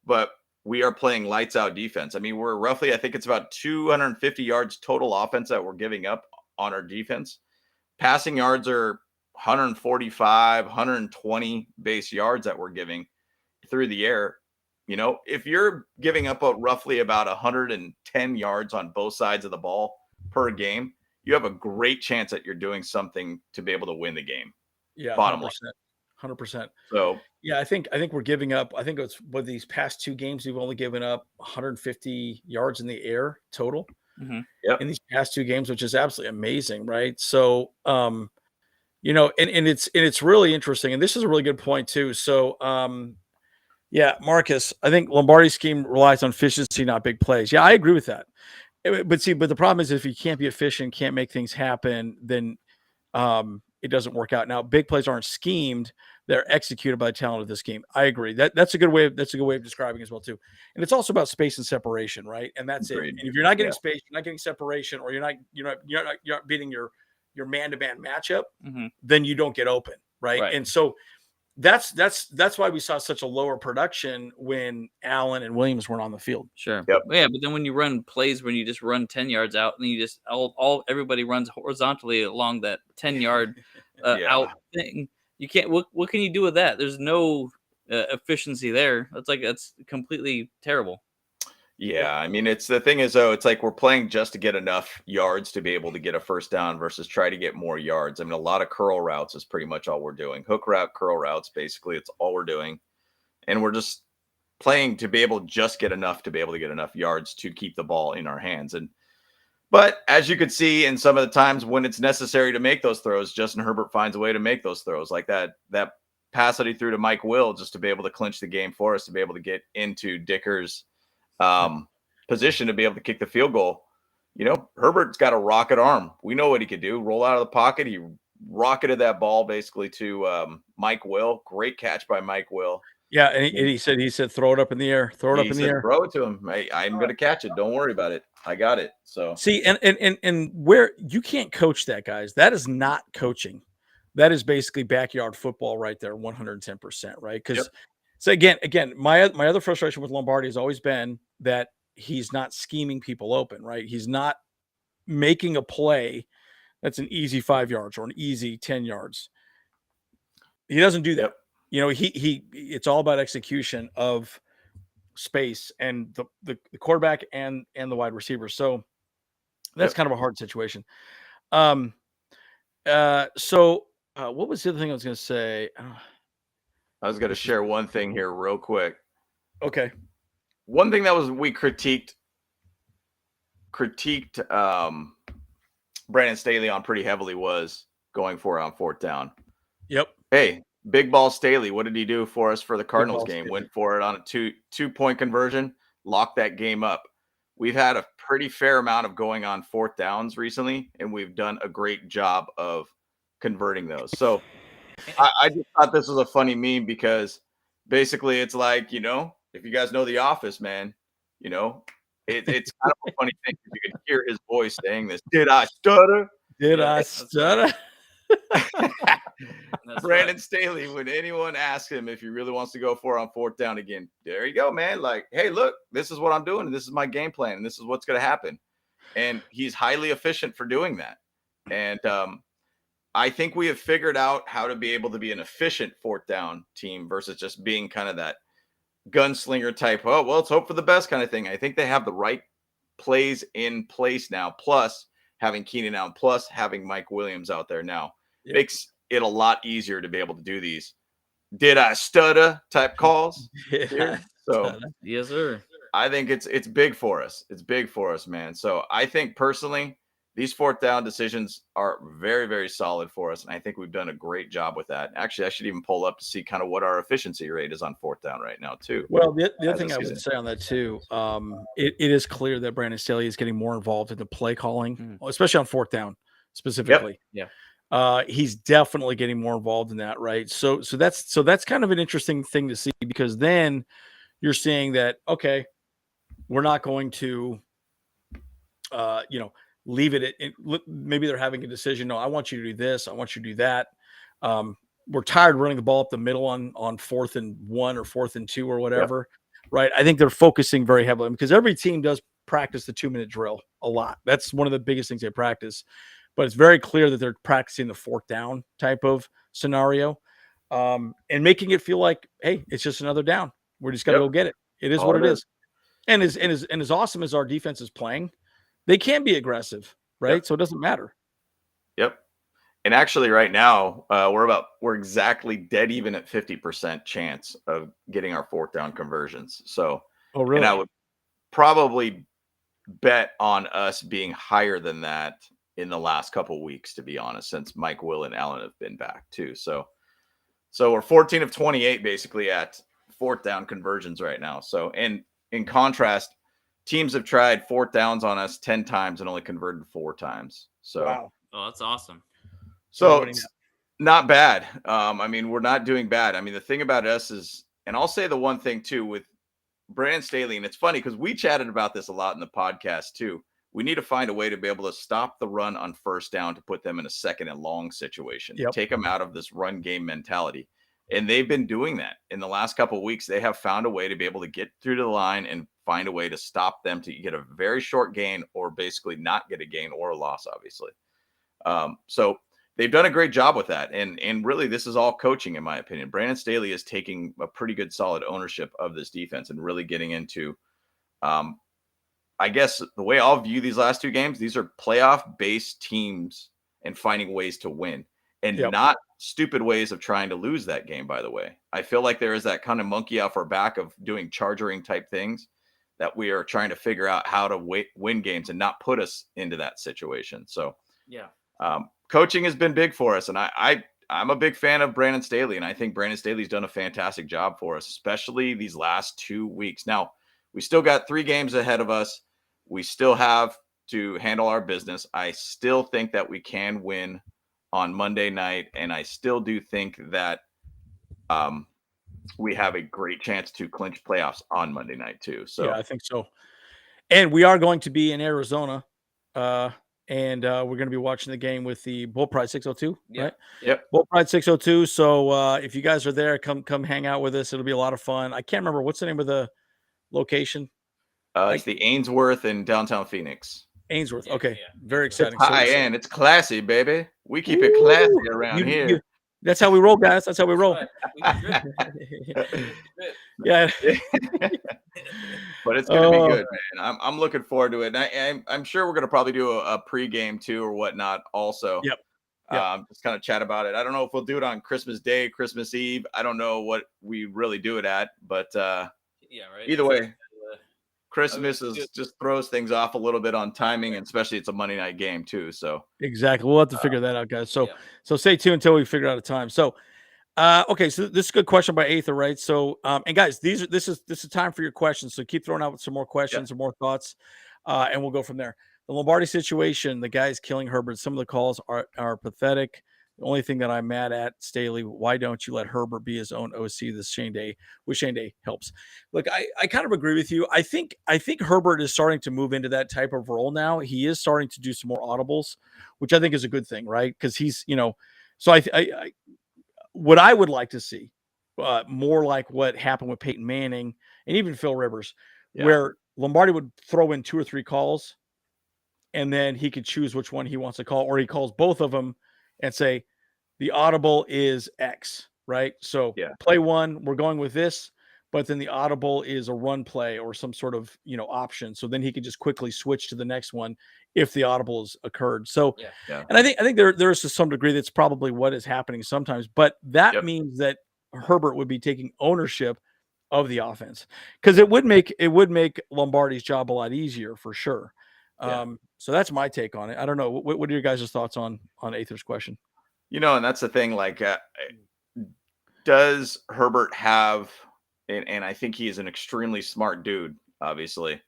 but we are playing lights out defense. I mean, we're roughly, I think it's about 250 yards total offense that we're giving up on our defense. Passing yards are 145, 120 base yards that we're giving through the air. If you're giving up roughly about 110 yards on both sides of the ball per game, you have a great chance that you're doing something to be able to win the game. yeah, Bottom line. 100%. So Yeah, I think we're giving up. I think it's with these past two games, we've only given up 150 yards in the air total yep. in these past two games, which is absolutely amazing, right? So, and it's really interesting, and this is a really good point too. So, yeah, Marcus, I think Lombardi's scheme relies on efficiency, not big plays. Yeah, I agree with that. But the problem is if you can't be efficient, can't make things happen, then it doesn't work out. Now, big plays aren't schemed; they're executed by the talent of this game. I agree. That's a good way of describing as well too. And it's also about space and separation, right? And that's Agreed. it. And if you're not getting Yeah. space, you're not getting separation, or you're not beating your man-to-man matchup, then you don't get open, right? And so that's why we saw such a lower production when Allen and Williams weren't on the field. Sure. Yep. Yeah, but then when you run plays when you just run 10 yards out and you just everybody runs horizontally along that 10-yard out thing, you can't. What can you do with that? There's no efficiency there. That's completely terrible. Yeah, I mean, it's the thing is though, it's like we're playing just to get enough yards to be able to get a first down versus try to get more yards. I mean, a lot of curl routes is pretty much all we're doing. Hook route, curl routes, basically, it's all we're doing. And we're just playing to be able to just get enough to be able to get enough yards to keep the ball in our hands. But as you could see in some of the times when it's necessary to make those throws, Justin Herbert finds a way to make those throws, like that pass that he threw to Mike Will just to be able to clinch the game for us, to be able to get into Dicker's position to be able to kick the field goal. Herbert's got a rocket arm. We know what he could do. Roll out of the pocket. He rocketed that ball basically to Mike Will. Great catch by Mike Will. Yeah, and he said, throw it up in the air. Throw it up in the air. Throw it to him. Hey, I'm going to catch it. Don't worry about it. I got it. So see, and where you can't coach that, guys. That is not coaching. That is basically backyard football right there, 110%, right? Because so again, my other frustration with Lombardi has always been that he's not scheming people open, right? He's not making a play that's an easy 5 yards or an easy 10 yards. He doesn't do that. It's all about execution of space and the quarterback and the wide receiver. So that's kind of a hard situation. What was the other thing I was going to say? I was going to share one thing here real quick. Okay. One thing that we critiqued Brandon Staley on pretty heavily was going for it on 4th down. Yep. Hey, big ball Staley, what did he do for us for the Cardinals ball game? Staley. Went for it on a two-point conversion, locked that game up. We've had a pretty fair amount of going on 4th downs recently, and we've done a great job of converting those. So I just thought this was a funny meme because basically it's like, if you guys know The Office, man, it's kind of a funny thing because you can hear his voice saying this. Did I stutter? Did Yeah, I that's stutter? That's Brandon right. Staley, when anyone asks him if he really wants to go for it on 4th down again, there you go, man. Like, hey, look, this is what I'm doing. And this is my game plan. And this is what's going to happen. And he's highly efficient for doing that. And I think we have figured out how to be able to be an efficient 4th down team versus just being kind of that gunslinger type. Oh, well, let's hope for the best kind of thing. I think they have the right plays in place now. Plus having Keenan out, plus having Mike Williams out there now makes it a lot easier to be able to do these "did I stutter" type calls here. So Yes, sir. I think it's big for us. It's big for us, man. So I think personally, these 4th down decisions are very, very solid for us. And I think we've done a great job with that. Actually, I should even pull up to see kind of what our efficiency rate is on 4th down right now, too. Well, the other as thing a I would season. say on that too, it is clear that Brandon Staley is getting more involved in the play calling, especially on 4th down specifically. Yeah. He's definitely getting more involved in that, right? So that's kind of an interesting thing to see because then you're seeing that okay, we're not going to, leave it at maybe they're having a decision. No, I want you to do this. I want you to do that. We're tired running the ball up the middle on 4th and 1 or 4th and 2 or whatever, right? I think they're focusing very heavily because every team does practice the 2-minute drill a lot. That's one of the biggest things they practice. But it's very clear that they're practicing the 4th down type of scenario, and making it feel like, hey, it's just another down. We're just got to go get it. It is what it is. And as awesome as our defense is playing, they can be aggressive, right? Yep. So it doesn't matter. Yep. And actually, right now, we're exactly dead even at 50% chance of getting our 4th down conversions. So, Oh, really? And I would probably bet on us being higher than that in the last couple weeks, to be honest, since Mike, Will, and Allen have been back too. So we're 14 of 28 basically at 4th down conversions right now. So, and in contrast, teams have tried 4th downs on us 10 times and only converted 4 times. So, wow. Oh, that's awesome. So it's not bad. I mean, we're not doing bad. I mean, the thing about us is, and I'll say the one thing too with Brandon Staley, and it's funny because we chatted about this a lot in the podcast too. We need to find a way to be able to stop the run on 1st down to put them in a 2nd and long situation, take them out of this run game mentality. And they've been doing that in the last couple of weeks. They have found a way to be able to get through to the line and find a way to stop them to get a very short gain or basically not get a gain or a loss, obviously. So they've done a great job with that. And really, this is all coaching, in my opinion. Brandon Staley is taking a pretty good, solid ownership of this defense and really getting into, I guess, the way I'll view these last 2 games, these are playoff-based teams and finding ways to win and not stupid ways of trying to lose that game, by the way. I feel like there is that kind of monkey off our back of doing chargering type things that we are trying to figure out how to win games and not put us into that situation. So, coaching has been big for us, and I'm a big fan of Brandon Staley, and I think Brandon Staley's done a fantastic job for us, especially these last 2 weeks. Now, we still got 3 games ahead of us. We still have to handle our business. I still think that we can win on Monday night, and I still do think that we have a great chance to clinch playoffs on Monday night too. So yeah, I think so. And we are going to be in Arizona. And we're going to be watching the game with the Bull Pride 602, right? Yep. Bull Pride 602. So if you guys are there, come hang out with us. It'll be a lot of fun. I can't remember what's the name of the location. It's the Ainsworth in downtown Phoenix. Ainsworth. Okay. Very exciting. It's high end. It's classy, baby. We keep it classy around here. That's how we roll, guys. That's how we roll. Yeah. But it's going to be good, man. I'm looking forward to it. And I'm sure we're going to probably do a pregame too or whatnot also. Yep. Just kind of chat about it. I don't know if we'll do it on Christmas Day, Christmas Eve. I don't know what we really do it at, but either way, Christmas just throws things off a little bit on timing, and especially it's a Monday night game too. So Exactly. We'll have to figure that out, guys. So, Yeah. so stay tuned until we figure out a time. So, okay. So this is a good question by Aether, right? So, and guys, this is time for your questions. So keep throwing out some more questions or more thoughts, and we'll go from there. The Lombardi situation, the guy's killing Herbert. Some of the calls are pathetic. The only thing that I'm mad at, Staley, why don't you let Herbert be his own OC this Shane Day? With Shane Day helps. Look, I kind of agree with you. I think Herbert is starting to move into that type of role now. He is starting to do some more audibles, which I think is a good thing, right? Because he's, so I what I would like to see, more like what happened with Peyton Manning and even Phil Rivers, where Lombardi would throw in 2 or 3 calls, and then he could choose which one he wants to call, or he calls both of them and say, the audible is X, right? So play 1, we're going with this, but then the audible is a run play or some sort of, option. So then he could just quickly switch to the next one if the audible has occurred. So, and I think there is to some degree that's probably what is happening sometimes, but that means that Herbert would be taking ownership of the offense, because it would make Lombardi's job a lot easier for sure. So that's my take on it. I don't know. What are your guys' thoughts on Aether's question? And that's the thing. Like, does Herbert have? And I think he is an extremely smart dude. Obviously,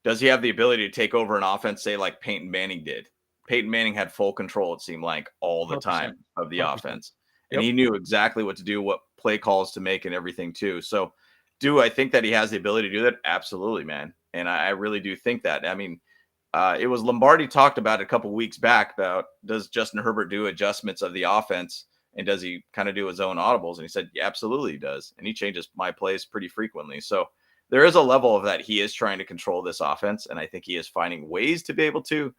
does he have the ability to take over an offense, say like Peyton Manning did? Peyton Manning had full control, it seemed like, all the 100%. time of the 100%. offense, and he knew exactly what to do, what play calls to make, and everything too. So, do I think that he has the ability to do that? Absolutely, man. And I really do think that. I mean, it was Lombardi talked about it a couple weeks back about, does Justin Herbert do adjustments of the offense, and does he kind of do his own audibles? And he said, yeah, absolutely he does. And he changes my plays pretty frequently. So there is a level of that. He is trying to control this offense. And I think he is finding ways to be able to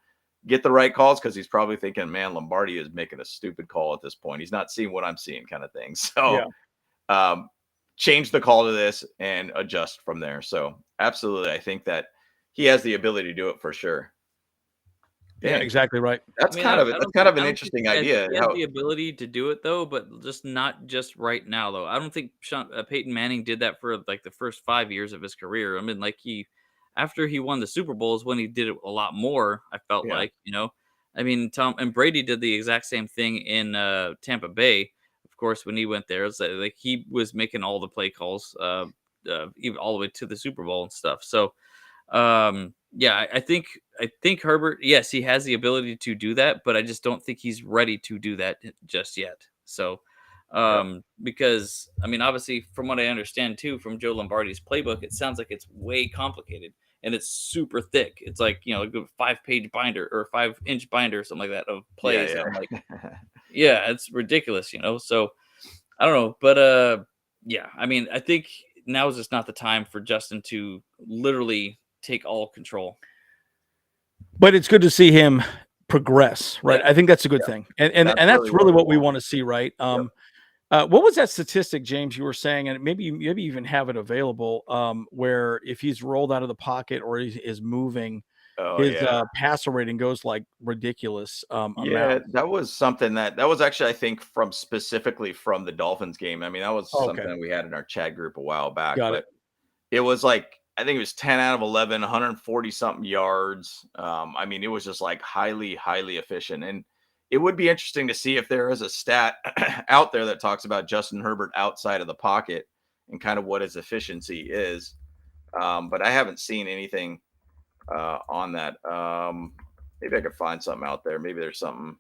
get the right calls, because he's probably thinking, man, Lombardi is making a stupid call at this point. He's not seeing what I'm seeing, kind of thing. So change the call to this and adjust from there. So absolutely, I think that he has the ability to do it for sure. Yeah, exactly right. That's kind of an interesting idea. He has the ability to do it though, but just not just right now though. I don't think Peyton Manning did that for like the first 5 years of his career. I mean, like after he won the Super Bowls, when he did it a lot more. I felt like, I mean, Tom and Brady did the exact same thing in Tampa Bay. Of course, when he went there, it's like he was making all the play calls, even all the way to the Super Bowl and stuff. So. I think Herbert, yes, he has the ability to do that, but I just don't think he's ready to do that just yet. So, because I mean, obviously, from what I understand too, from Joe Lombardi's playbook, it sounds like it's way complicated and it's super thick. It's like, a 5-page binder or 5-inch binder or something like that of plays. Yeah. I'm like, it's ridiculous, So I don't know, but I mean, I think now is just not the time for Justin to literally take all control. But it's good to see him progress, right? I think that's a good thing, and that's really what we want to see, right? What was that statistic, James, you were saying, and maybe you even have it available, where if he's rolled out of the pocket or he is moving, his passer rating goes like ridiculous amount. That was something that was actually, I think, specifically from the Dolphins game. I mean, that was something we had in our chat group a while back. It was like, I think it was 10 out of 11, 140 something yards. I mean, it was just like highly, highly efficient. And it would be interesting to see if there is a stat out there that talks about Justin Herbert outside of the pocket and kind of what his efficiency is. But I haven't seen anything on that. Maybe I could find something out there. Maybe there's something.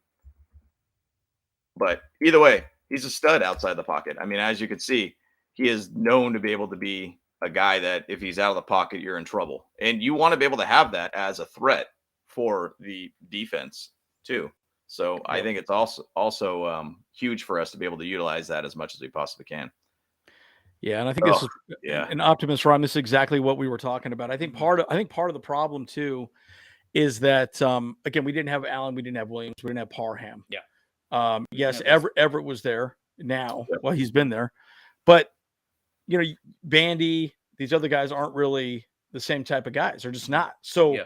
But either way, he's a stud outside the pocket. I mean, as you can see, he is known to be able to be a guy that if he's out of the pocket, you're in trouble. And you want to be able to have that as a threat for the defense too. So I think it's also huge for us to be able to utilize that as much as we possibly can. Yeah, and I think this is an Optimus Prime. This is exactly what we were talking about. I think part of the problem too is that again, we didn't have Allen, we didn't have Williams, we didn't have Parham. Yes, Everett was there now. Well, he's been there, but Vandy, these other guys aren't really the same type of guys. They're just not. So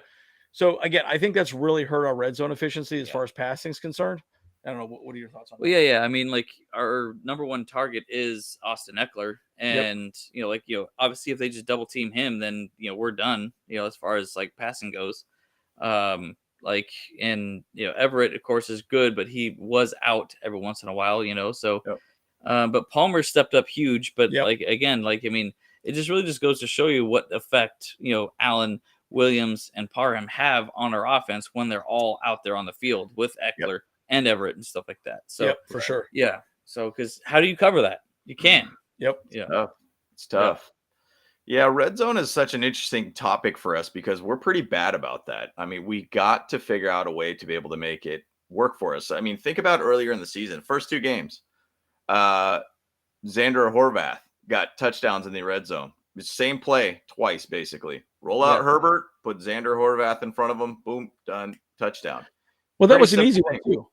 again, I think that's really hurt our red zone efficiency as far as passing is concerned. I don't know. What are your thoughts on Well, that? yeah. I mean, like our number one target is Austin Eckler, and obviously if they just double team him, then we're done. As far as like passing goes, like and Everett of course is good, but he was out every once in a while. So, Yep. but Palmer stepped up huge. But Yep. like again, like I mean, it just really just goes to show you what effect Allen, Williams, and Parham have on our offense when they're all out there on the field with Eckler and Everett and stuff like that. So for sure. yeah. So because how do you cover that? You can't. Yep. Yeah. It's tough. Yeah, red zone is such an interesting topic for us because we're pretty bad about that. I mean, we got to figure out a way to be able to make it work for us. I mean, think about earlier in the season, first 2 games, Xander Horvath got touchdowns in the red zone. Same play twice, basically. Roll out Herbert, put Xander Horvath in front of him, boom, done, touchdown. Well, that was an easy one too.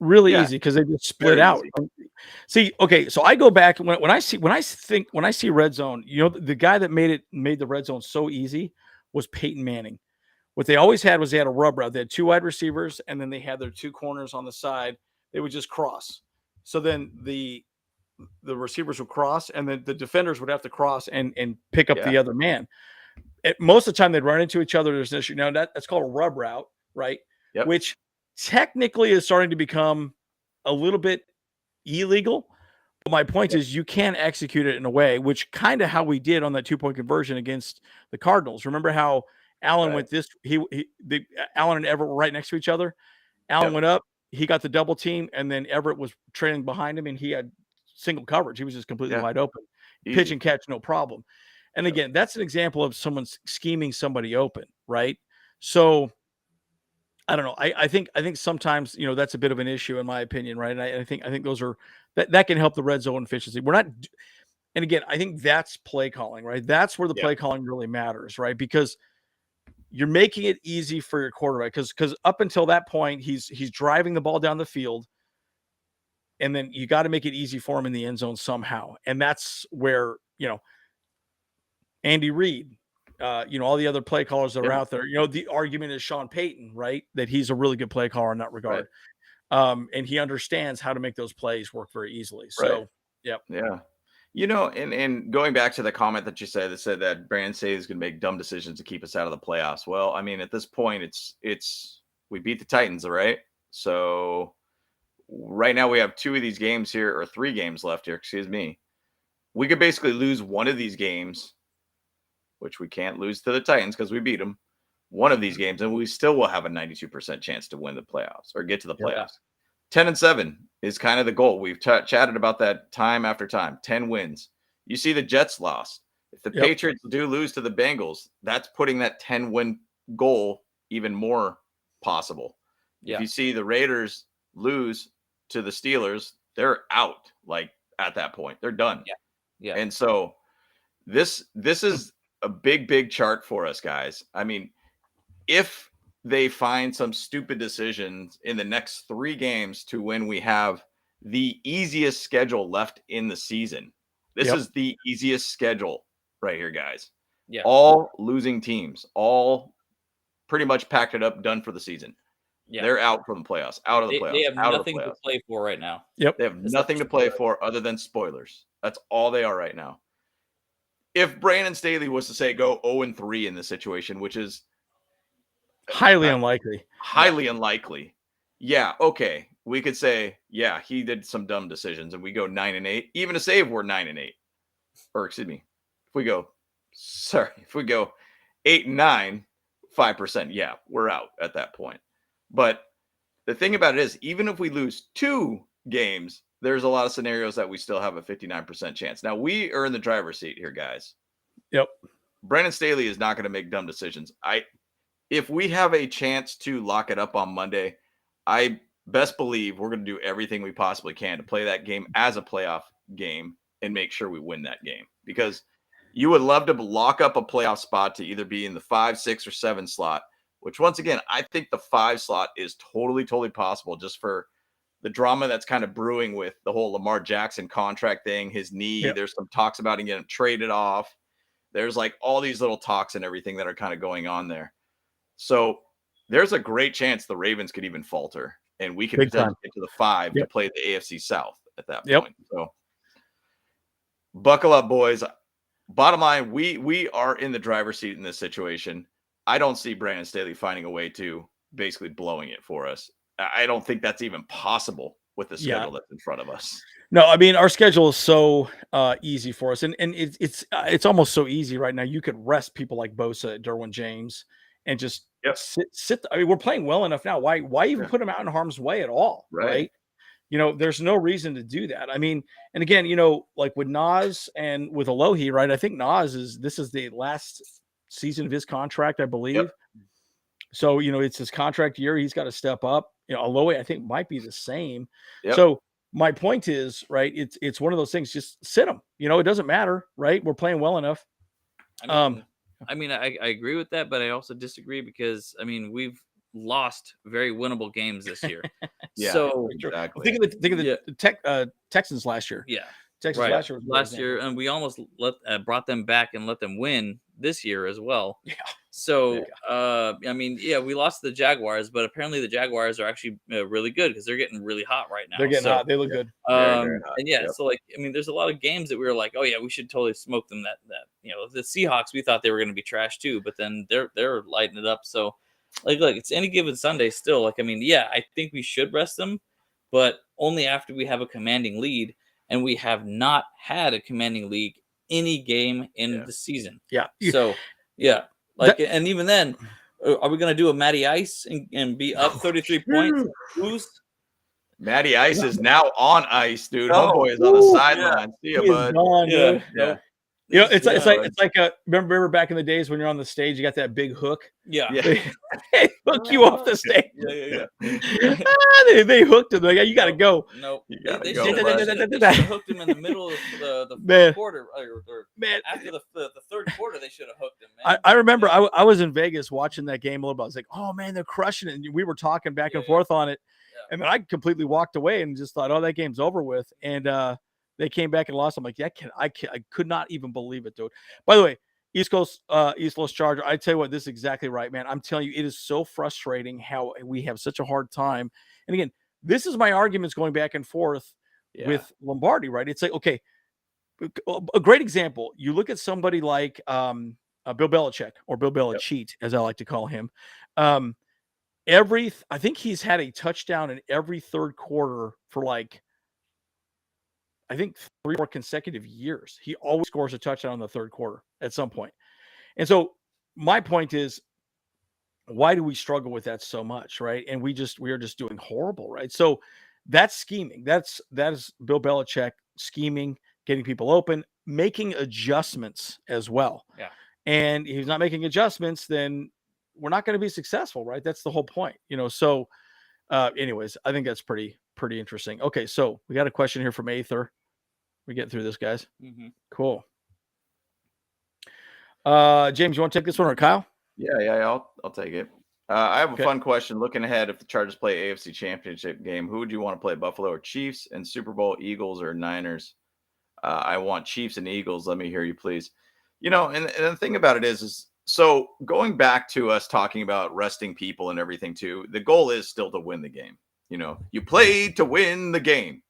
Really easy because they just split out. See, okay, so I go back when I see red zone. The guy that made the red zone so easy was Peyton Manning. What they always had was they had a rub route. They had 2 wide receivers, and then they had their 2 corners on the side. They would just cross. So then the receivers would cross, and then the defenders would have to cross and pick up the other man. Most of the time, they'd run into each other. There's an issue. Now that's called a rub route, right? Yep. Which technically is starting to become a little bit illegal. But my point is you can execute it in a way, which kind of how we did on that 2-point conversion against the Cardinals. Remember how Allen went this? Allen and Everett were right next to each other. Allen went up. He got the double team, and then Everett was trailing behind him, and he had single coverage. He was just completely wide open. Easy. Pitch and catch, no problem. And again, that's an example of someone scheming somebody open, right? So I don't know. I think sometimes that's a bit of an issue in my opinion, right? And I think those are that can help the red zone efficiency. We're not, and again, I think that's play calling, right? That's where the play calling really matters, right? Because you're making it easy for your quarterback because up until that point he's driving the ball down the field, and then you got to make it easy for him in the end zone somehow, and that's where Andy Reid. All the other play callers that are out there, the argument is Sean Payton, right? That he's a really good play caller in that regard. Right. And he understands how to make those plays work very easily. So, Yeah. And going back to the comment that you said that Brandon Staley is going to make dumb decisions to keep us out of the playoffs. Well, I mean, at this point, it's we beat the Titans, right? So right now we have 2 of these games here, or 3 games left here. Excuse me. We could basically lose one of these games, which we can't lose to the Titans because we beat them, one of these games, and we still will have a 92% chance to win the playoffs or get to the playoffs. 10-7 is kind of the goal. We've chatted about that time after time. 10 wins. You see the Jets lost. If the Patriots do lose to the Bengals, that's putting that 10-win goal even more possible. If you see the Raiders lose to the Steelers, they're out. Like at that point, they're done. Yeah. And so this is a big chart for us, guys. I mean, if they find some stupid decisions in the next 3 games to when we have the easiest schedule left in the season. This is the easiest schedule right here, guys. Yeah. All losing teams, all pretty much packed it up, done for the season. Yeah. They're out from the playoffs, out of the playoffs. They have nothing to play for right now. Yep. They have nothing to play for other than spoilers. That's all they are right now. If Brandon Staley was to say go 0-3 in this situation, which is highly unlikely. Highly unlikely. Yeah, okay. We could say, yeah, he did some dumb decisions and we go 9-8. Even to say if we're 9-8. Or excuse me. If we go 8-9, 5%, yeah, we're out at that point. But the thing about it is, even if we lose 2 games, there's a lot of scenarios that we still have a 59% chance. Now, we are in the driver's seat here, guys. Yep. Brandon Staley is not going to make dumb decisions. If we have a chance to lock it up on Monday, I best believe we're going to do everything we possibly can to play that game as a playoff game and make sure we win that game. Because you would love to lock up a playoff spot to either be in the 5, 6, or 7 slot, which once again, I think the 5 slot is totally possible just for the drama that's kind of brewing with the whole Lamar Jackson contract thing, his knee. Yep. There's some talks about him getting traded off. There's like all these little talks and everything that are kind of going on there. So there's a great chance the Ravens could even falter and we could Big potentially time. get to the 5 to Yep. play the AFC South at that Yep. point. So buckle up, boys. Bottom line, we are in the driver's seat in this situation. I don't see Brandon Staley finding a way to basically blowing it for us. I don't think that's even possible with the Yeah. schedule that's in front of us. No, I mean, our schedule is so easy for us, and it's almost so easy right now. You could rest people like Bosa, Derwin James, and just Yep. sit. I mean, we're playing well enough now. Why even Yeah. put them out in harm's way at all? Right. Right? You know, there's no reason to do that. I mean, and again, like with Nas and with Alohi, right? I think this is the last season of his contract, I believe. Yep. So, it's his contract year. He's got to step up. Alohi, I think, might be the same. Yep. So my point is, right, it's one of those things, just sit them. It doesn't matter, right? We're playing well enough. I mean, I agree with that, but I also disagree because, I mean, we've lost very winnable games this year. Yeah, So exactly. Think of the Texans last year. yeah, Texans right. last year. Was a good Last year, example. and we almost brought them back and let them win this year as well. Yeah. So, I mean, yeah, we lost to the Jaguars, but apparently the Jaguars are actually really good because they're getting really hot right now. They're getting hot. They look good. Very hot. And yeah, Yep. so like, I mean, there's a lot of games that we were like, oh yeah, we should totally smoke them. That the Seahawks, we thought they were going to be trash too, but then they're lighting it up. So, like, look, it's any given Sunday still. Like, I mean, yeah, I think we should rest them, but only after we have a commanding lead, and we have not had a commanding lead any game in the season. Yeah. So, yeah, like, and even then, are we going to do a Matty Ice and be up 33 points? Lose? Matty Ice is now on ice, dude. Oh, Homeboy is on the sideline. See ya, He is bud. gone, Yeah, dude. no. It's like remember back in the days when you're on the stage, you got that big hook. Yeah. They hook you off the stage. Yeah. They hooked him. Like, you got to go. Nope. You gotta They go, should bud. have hooked him in the middle of the Man. fourth quarter. Or Man, after the third quarter, they should have hooked him, man. I remember I was in Vegas watching that game a little bit. I was like, oh man, they're crushing it. And we were talking back and forth on it. Yeah. And then I completely walked away and just thought, oh, that game's over with. And they came back and lost. I'm like, I could not even believe it, dude. By the way, East Coast Charger, I tell you what, this is exactly right, man. I'm telling you, it is so frustrating how we have such a hard time. And again, this is my arguments going back and forth with Lombardi, right? It's like, okay, a great example. You look at somebody like Bill Belichick, or Bill Belichick, as I like to call him. I think he's had a touchdown in every third quarter for like, I think 3 or 4 consecutive years. He always scores a touchdown in the third quarter at some point. And so my point is, why do we struggle with that so much, right? And we are just doing horrible, right? So that's scheming. That is Bill Belichick scheming, getting people open, making adjustments as well. Yeah. And if he's not making adjustments, then we're not going to be successful, right? That's the whole point, So, anyways, I think that's pretty interesting. Okay, so we got a question here from Aether. We're getting through this, guys. Mm-hmm. Cool. James, you want to take this one, or Kyle? Yeah, I'll take it. I have a fun question. Looking ahead, if the Chargers play AFC Championship game, who would you want to play, Buffalo or Chiefs? And Super Bowl, Eagles or Niners? I want Chiefs and Eagles. Let me hear you, please. And the thing about it is so going back to us talking about resting people and everything too, the goal is still to win the game. You play to win the game.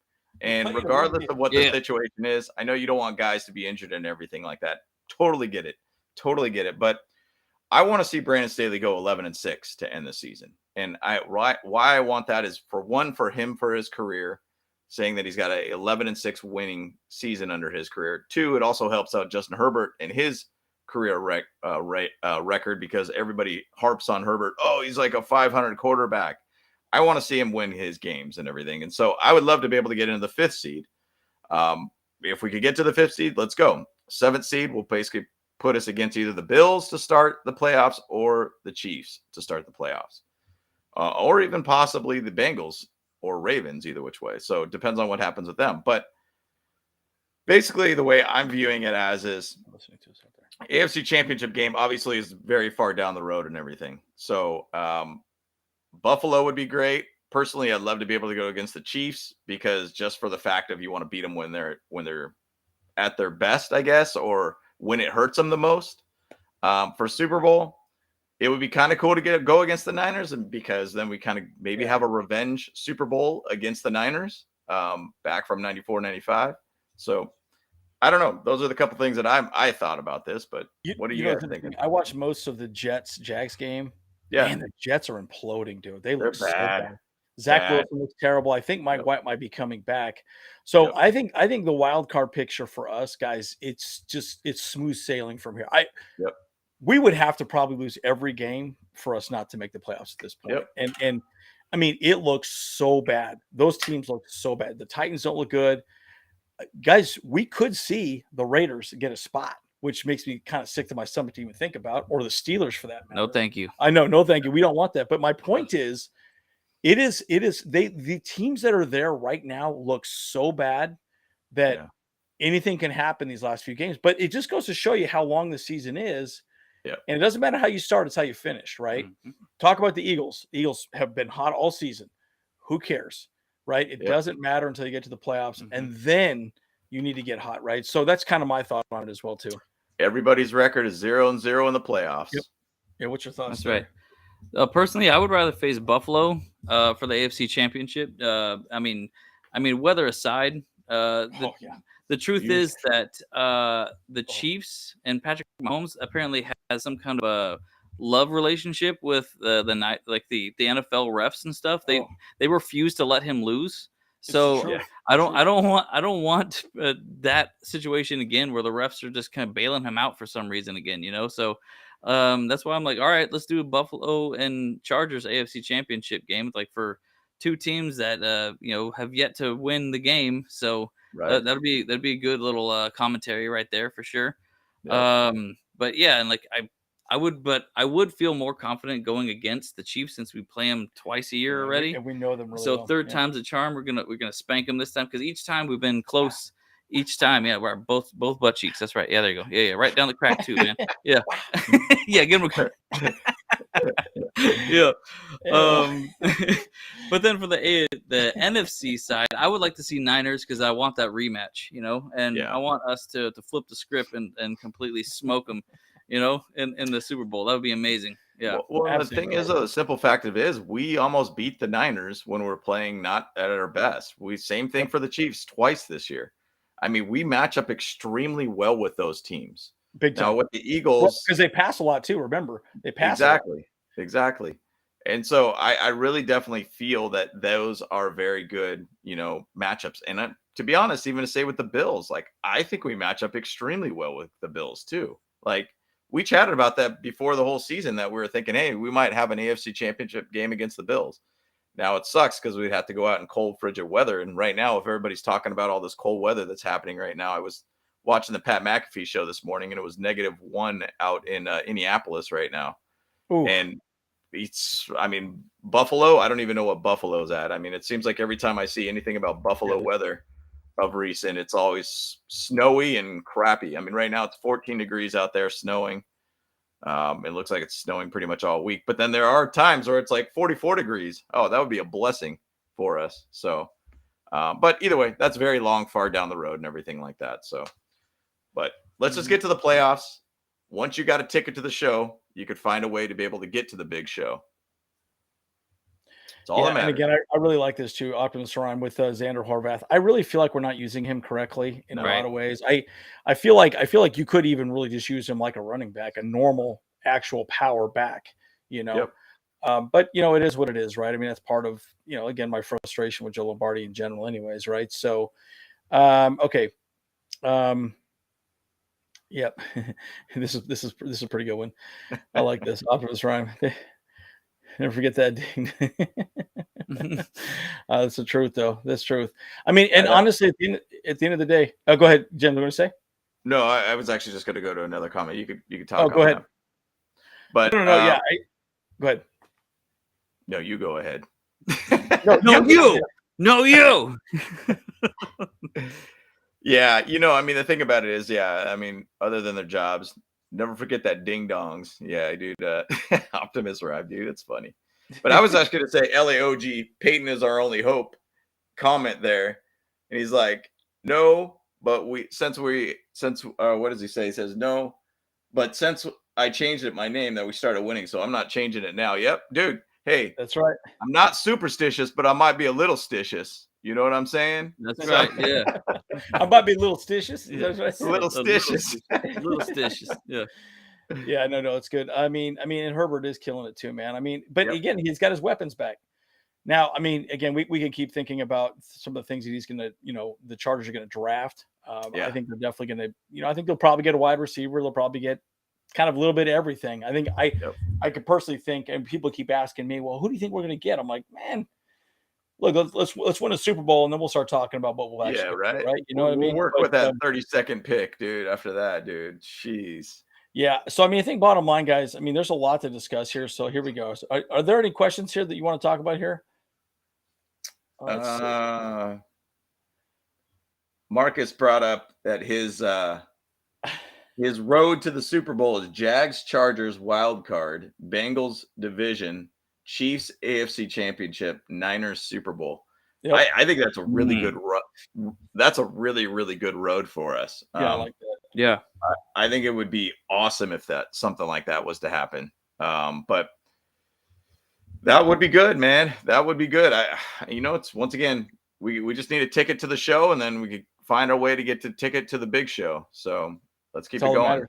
And regardless of what the situation is, I know you don't want guys to be injured and everything like that. Totally get it. But I want to see Brandon Staley go 11-6 to end the season. And why I want that is, for him, for his career, saying that he's got a 11-6 winning season under his career. 2, it also helps out Justin Herbert and his career record, because everybody harps on Herbert. Oh, he's like a 500 quarterback. I want to see him win his games and everything. And so I would love to be able to get into the 5th seed. If we could get to the 5th seed, let's go. 7th seed will basically put us against either the Bills to start the playoffs or the Chiefs to start the playoffs, or even possibly the Bengals or Ravens, either which way. So it depends on what happens with them. But basically the way I'm viewing it as is AFC Championship game obviously is very far down the road and everything. So Buffalo would be great. Personally, I'd love to be able to go against the Chiefs, because just for the fact of you want to beat them when they're at their best, I guess, or when it hurts them the most. For Super Bowl, it would be kind of cool to go against the Niners, and because then we kind of maybe have a revenge Super Bowl against the Niners, back from 94, 95. So I don't know. Those are the couple things that I thought about this, but what are you guys thinking? I watched most of the Jags game. Yeah, Man, the Jets are imploding, dude. They they're look so bad. bad. Zach Bad. Wilson looks terrible. I think Mike Yep. White might be coming back. So Yep. I think the wild card picture for us guys, it's smooth sailing from here. Yep. We would have to probably lose every game for us not to make the playoffs at this point. Yep. And I mean, it looks so bad. Those teams look so bad. The Titans don't look good. Guys, we could see the Raiders get a spot, which makes me kind of sick to my stomach to even think about, or the Steelers for that matter. No, thank you. I know, no, thank you. We don't want that. But my point is, the teams that are there right now look so bad that anything can happen these last few games. But it just goes to show you how long the season is. Yeah. And it doesn't matter how you start, it's how you finish, right? Mm-hmm. Talk about the Eagles. The Eagles have been hot all season. Who cares? Right? It doesn't matter until you get to the playoffs, and then you need to get hot, right? So that's kind of my thought on it as well, too. Everybody's record is 0-0 in the playoffs. Yep. Yeah, what's your thoughts? That's right. Personally, I would rather face Buffalo for the AFC Championship. I mean, weather aside, the truth is that the Chiefs and Patrick Mahomes apparently has some kind of a love relationship with the night, like the NFL refs and stuff. They refuse to let him lose. So I don't want that situation again where the refs are just kind of bailing him out for some reason again, you know. So that's why I'm like, all right, let's do a Buffalo and Chargers AFC Championship game, like for two teams that have yet to win the game. So that'd be a good little commentary right there for sure. Yeah. But yeah, and like I would feel more confident going against the Chiefs since we play them twice a year already, and we know them really so well. third time's a charm. We're gonna spank them this time because each time we've been close. Each time, we're both butt cheeks. That's right. Yeah, there you go. Yeah, right down the crack too, man. Yeah, yeah. Give them a yeah. But then for the NFC side, I would like to see Niners because I want that rematch, and I want us to flip the script and completely smoke them, in the Super Bowl. That would be amazing. Yeah. Well, the thing is, though, the simple fact of it is, we almost beat the Niners when we're playing not at our best. Same thing for the Chiefs twice this year. I mean, we match up extremely well with those teams. Big time. Now with the Eagles, because they pass a lot too. Remember, they pass exactly. And so I really definitely feel that those are very good, matchups. And to be honest, even to say with the Bills, like I think we match up extremely well with the Bills too. Like we chatted about that before the whole season that we were thinking, hey, we might have an AFC Championship game against the Bills. Now it sucks because we'd have to go out in cold, frigid weather. And right now, if everybody's talking about all this cold weather that's happening right now, I was watching the Pat McAfee show this morning, and it was -1 out in Indianapolis right now. Ooh. And Buffalo, I don't even know what Buffalo's at. I mean, it seems like every time I see anything about Buffalo weather of recent, it's always snowy and crappy. I mean, right now it's 14 degrees out there, snowing. It looks like it's snowing pretty much all week, but then there are times where it's like 44 degrees. Oh, that would be a blessing for us. So, but either way, that's very long, far down the road and everything like that. So, but let's just get to the playoffs. Once you got a ticket to the show, you could find a way to be able to get to the big show. It's all that matters. And again, I really like this too, Optimus Prime with Xander Horvath. I really feel like we're not using him correctly in a lot of ways. I feel like you could even really just use him like a running back, a normal actual power back, Yep. But it is what it is, right? I mean, that's part of, again, my frustration with Joe Lombardi in general anyways, right? So, okay. Yep. This is a pretty good one. I like this. Optimus Prime. Never forget that ding. That's the truth, though. That's truth. I mean, and honestly, at the end of the day, go ahead, Jim. You want to say? No, I was actually just going to go to another comment. You could talk. Oh, go ahead. That. But no. Yeah, go ahead. No, you go ahead. No, you. Yeah, I mean, the thing about it is, I mean, other than their jobs, never forget that ding dongs. Yeah, dude. Optimus Prime, dude. It's funny. But I was actually going to say LAOG, Peyton is our only hope comment there. And he's like, no, but what does he say? He says, no, but since I changed my name that we started winning, so I'm not changing it now. Yep, dude. Hey, That's right. I'm not superstitious, but I might be a little stitious. You know what I'm saying? That's So- right. Yeah. I might be a little stitious. Yeah. That's right. A little stitious. Little stitious. Yeah. Yeah, no, it's good. I mean, and Herbert is killing it too, man. I mean, but Yep. again, he's got his weapons back. Now, I mean, again, we can keep thinking about some of the things that he's going to, the Chargers are going to draft. Yeah. I think they're definitely going to, I think they'll probably get a wide receiver. They'll probably get kind of a little bit of everything. I think I could personally think, and people keep asking me, well, who do you think we're going to get? I'm like, man, look, let's win a Super Bowl, and then we'll start talking about what we'll actually Yeah, get, right. right? You know what I mean? We'll work But, with that 32nd pick, dude. After that, dude. Jeez. yeah. So, I mean, I think bottom line, guys, I mean, there's a lot to discuss here. So here we go. So are there any questions here that you want to talk about here? Let's see. Marcus brought up that his road to the Super Bowl is Jags, Chargers, wild card, Bengals division, Chiefs AFC Championship, Niners Super Bowl. Yep. I think that's a really good road. That's a really, really good road for us. Yeah, I like that. Yeah. I think it would be awesome if something like that was to happen. But that would be good, man. That would be good. It's once again, we just need a ticket to the show, and then we could find our way to get the ticket to the big show. So let's keep it going.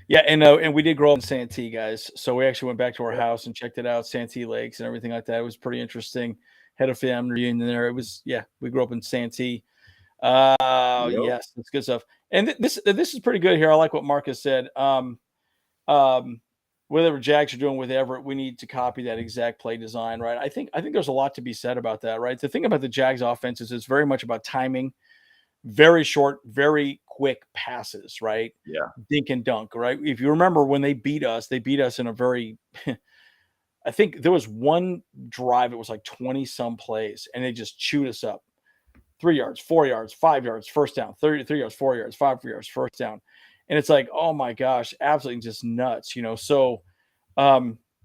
Yeah, and we did grow up in Santee, guys. So we actually went back to our house and checked it out, Santee Lakes and everything like that. It was pretty interesting. Had a family reunion there. It was, we grew up in Santee. Yes, that's good stuff. And this is pretty good here. I like what Marcus said. Whatever Jags are doing with Everett, we need to copy that exact play design, right? I think there's a lot to be said about that, right? The thing about the Jags offense is it's very much about timing, very short, very quick passes, right? Yeah. Dink and dunk, right? If you remember when they beat us in a very I think there was one drive, it was like 20 some plays, and they just chewed us up. 3 yards, 4 yards, 5 yards, first down, 33 yards, 4 yards, 5 yards, first down. And it's like, oh my gosh, absolutely just nuts, So,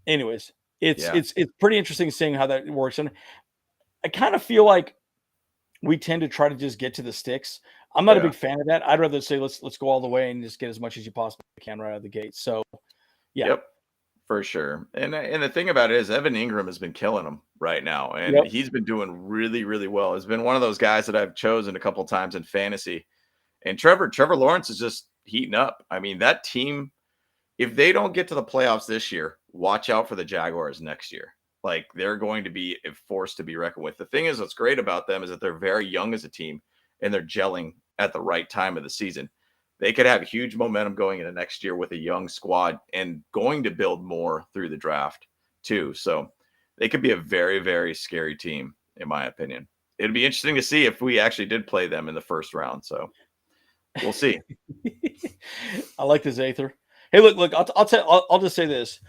anyways, it's pretty interesting seeing how that works. And I kind of feel like we tend to try to just get to the sticks. I'm not a big fan of that. I'd rather say let's go all the way and just get as much as you possibly can right out of the gate. So, yeah. Yep, for sure. And the thing about it is Evan Ingram has been killing them right now, and he's been doing really, really well. He's been one of those guys that I've chosen a couple times in fantasy. And Trevor Lawrence is just heating up. I mean, that team, if they don't get to the playoffs this year, watch out for the Jaguars next year. Like, they're going to be a force to be reckoned with. The thing is, what's great about them is that they're very young as a team, and they're gelling at the right time of the season. They could have huge momentum going into next year with a young squad and going to build more through the draft too. So they could be a very, very scary team, in my opinion. It'd be interesting to see if we actually did play them in the first round. So we'll see. I like this, Aether. Hey, look, I'll just say this.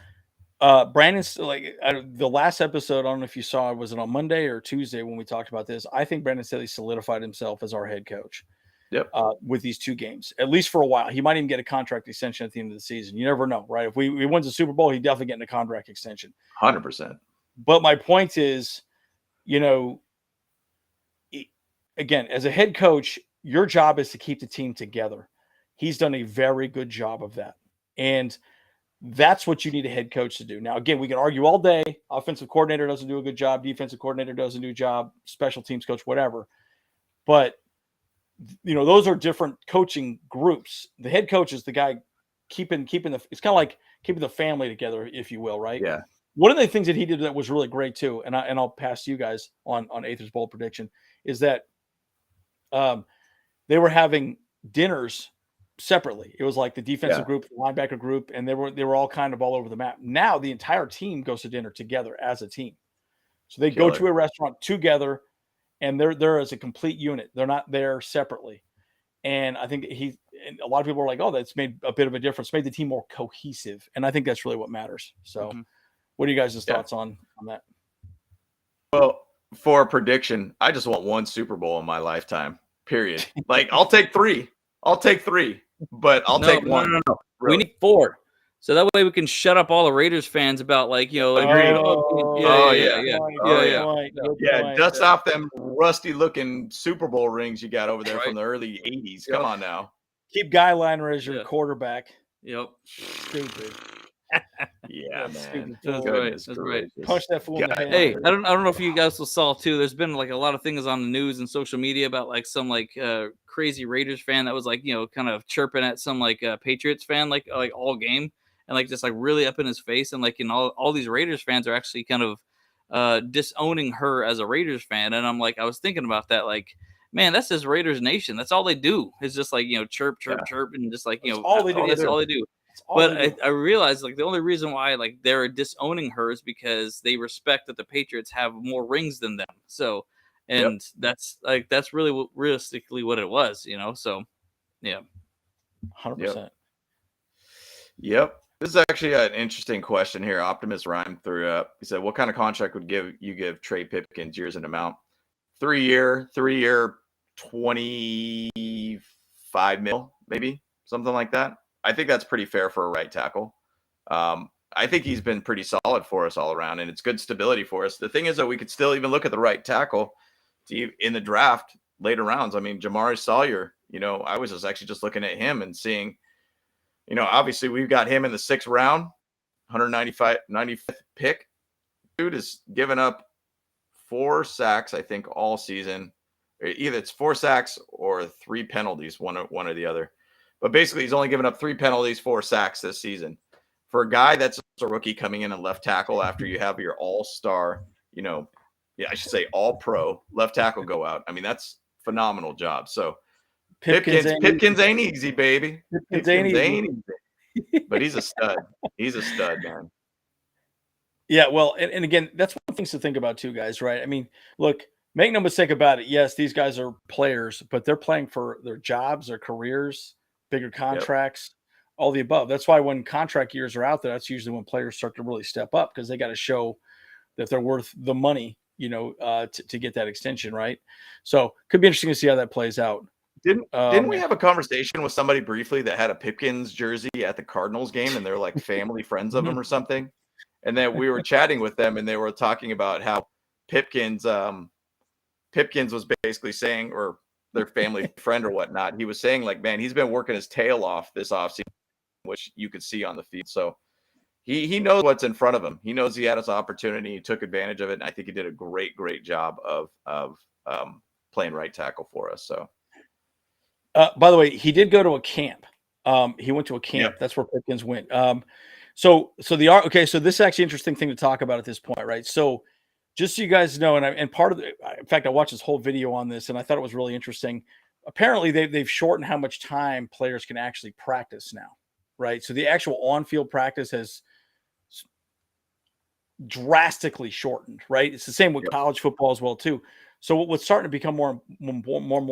Brandon's the last episode, I don't know if you saw it, was it on Monday or Tuesday when we talked about this? I think Brandon Staley solidified himself as our head coach. Yep. With these two games, at least for a while. He might even get a contract extension at the end of the season. You never know, right? If we wins the Super Bowl, he definitely getting a contract extension. 100%. But my point is, again, as a head coach, your job is to keep the team together. He's done a very good job of that. And that's what you need a head coach to do. Now, again, we can argue all day. Offensive coordinator doesn't do a good job. Defensive coordinator doesn't do a job. Special teams coach, whatever. But those are different coaching groups. The head coach is the guy keeping it's kind of like keeping the family together, if you will, right? Yeah. One of the things that he did that was really great too, and I'll pass to you guys on Aether's bold prediction, is that they were having dinners separately. It was like the defensive group, the linebacker group, and they were all kind of all over the map. Now the entire team goes to dinner together as a team. So they go to a restaurant together, and they're there as a complete unit. They're not there separately. And I think and a lot of people are like, oh, that's made a bit of a difference, made the team more cohesive. And I think that's really what matters. So what are you guys' thoughts on that? Well, for a prediction, I just want one Super Bowl in my lifetime, period. Like, I'll take three, but I'll take one. No. Really. We need 4. So that way we can shut up all the Raiders fans about Agreed. Dust off them rusty looking Super Bowl rings you got over there from the early 80s. Come on now. Keep Guy Liner as your quarterback. Yep. Stupid. Yeah, That man. stupid That's fool. right. Goodness That's right. gracious. Punch that fool in the God, hand. Hey, I don't know if you guys saw too. There's been like a lot of things on the news and social media about like some like crazy Raiders fan that was like kind of chirping at some like Patriots fan like all game and like just like really up in his face and like all these Raiders fans are actually kind of disowning her as a Raiders fan and I was thinking about that like man that's just Raiders Nation. That's all they do is just like chirp chirp Yeah. chirp and just like That's all they do. that's all they do. That's all But they do. I realized like the only reason why like they're disowning her is because they respect that the Patriots have more rings than them. So, and that's really realistically what it was, So, yeah. 100%. Yep. This is actually an interesting question here. Optimus Rhyme threw up. He said, "What kind of contract would you give Trey Pipkins years and amount? 3-year, 25 mil, maybe something like that. I think that's pretty fair for a right tackle. I think he's been pretty solid for us all around, and it's good stability for us. The thing is that we could still even look at the right tackle in the draft later rounds. I mean, Jamari Sawyer. I was just looking at him and seeing." Obviously we've got him in the 6th round, 95th pick. Dude is giving up 4 sacks, I think, all season. Either it's 4 sacks or 3 penalties, one or the other. But basically, he's only given up 3 penalties, 4 sacks this season. For a guy that's a rookie coming in at left tackle after you have your all-star, I should say all-pro left tackle go out. I mean, that's phenomenal job. So Pipkins ain't easy, baby. Pipkins ain't easy. But he's a stud. He's a stud, man. Yeah, well, and again, that's one of the things to think about too, guys, right? I mean, look, make no mistake about it. Yes, these guys are players, but they're playing for their jobs, their careers, bigger contracts, all the above. That's why when contract years are out there, that's usually when players start to really step up because they got to show that they're worth the money, to get that extension, right? So could be interesting to see how that plays out. Didn't we have a conversation with somebody briefly that had a Pipkins jersey at the Cardinals game and they're like family friends of him or something? And then we were chatting with them and they were talking about how Pipkins was basically saying, or their family friend or whatnot, he was saying like, man, he's been working his tail off this offseason, which you could see on the field. So he knows what's in front of him. He knows he had his opportunity. He took advantage of it. And I think he did a great job of playing right tackle for us. So. By the way, he did go to a camp. He went to a camp. That's where Pipkins went. So this is actually an interesting thing to talk about at this point, right? So just so you guys know, and part of in fact, I watched this whole video on this and I thought it was really interesting. Apparently they've shortened how much time players can actually practice now, right? So the actual on-field practice has drastically shortened, right? It's the same with college football as well too. So what's starting to become more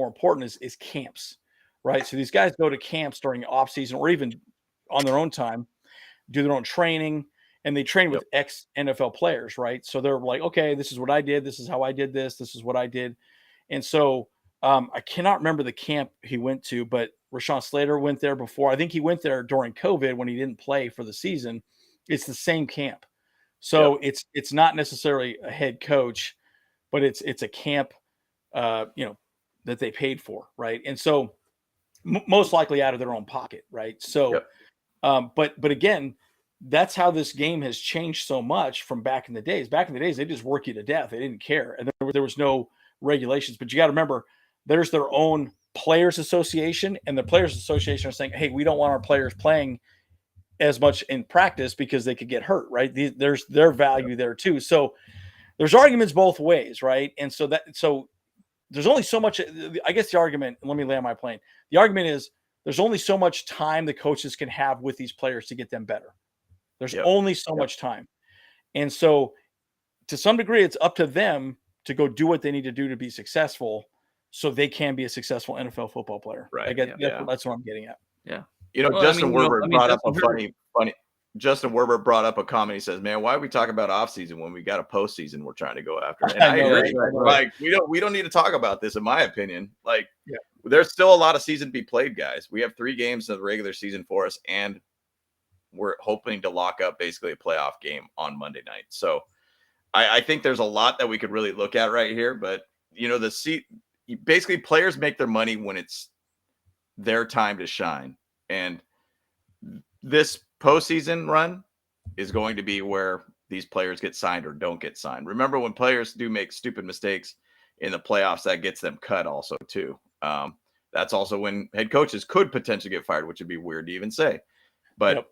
important is camps, right? So these guys go to camps during off season or even on their own time, do their own training, and they train with ex NFL players, right? So they're like, okay, this is what I did. This is how I did this. This is what I did. And so I cannot remember the camp he went to, but Rashawn Slater went there before. I think he went there during COVID when he didn't play for the season. It's the same camp. So it's not necessarily a head coach, but it's a camp, that they paid for, right? And so most likely out of their own pocket, right? So, but again, that's how this game has changed so much from back in the days. Back in the days, they just work you to death. They didn't care, and there was no regulations. But you got to remember, there's their own players association, and the players association are saying, "Hey, we don't want our players playing as much in practice because they could get hurt," right? There's their value there too. So there's arguments both ways, right? And so there's only so much. I guess the argument. Let me land my plane. The argument is there's only so much time the coaches can have with these players to get them better. There's only so much time, and so to some degree, it's up to them to go do what they need to do to be successful, so they can be a successful NFL football player. Right. That's what I'm getting at. Yeah. Justin Werber brought up a funny. Justin Werber brought up a comment. He says, "Man, why are we talking about offseason when we got a postseason we're trying to go after?" And I agree. Like we don't need to talk about this, in my opinion. Like there's still a lot of season to be played, guys. We have 3 games of the regular season for us, and we're hoping to lock up basically a playoff game on Monday night. So I think there's a lot that we could really look at right here. But basically players make their money when it's their time to shine. And this postseason run is going to be where these players get signed or don't get signed. Remember, when players do make stupid mistakes in the playoffs, that gets them cut also too. That's also when head coaches could potentially get fired, which would be weird to even say. But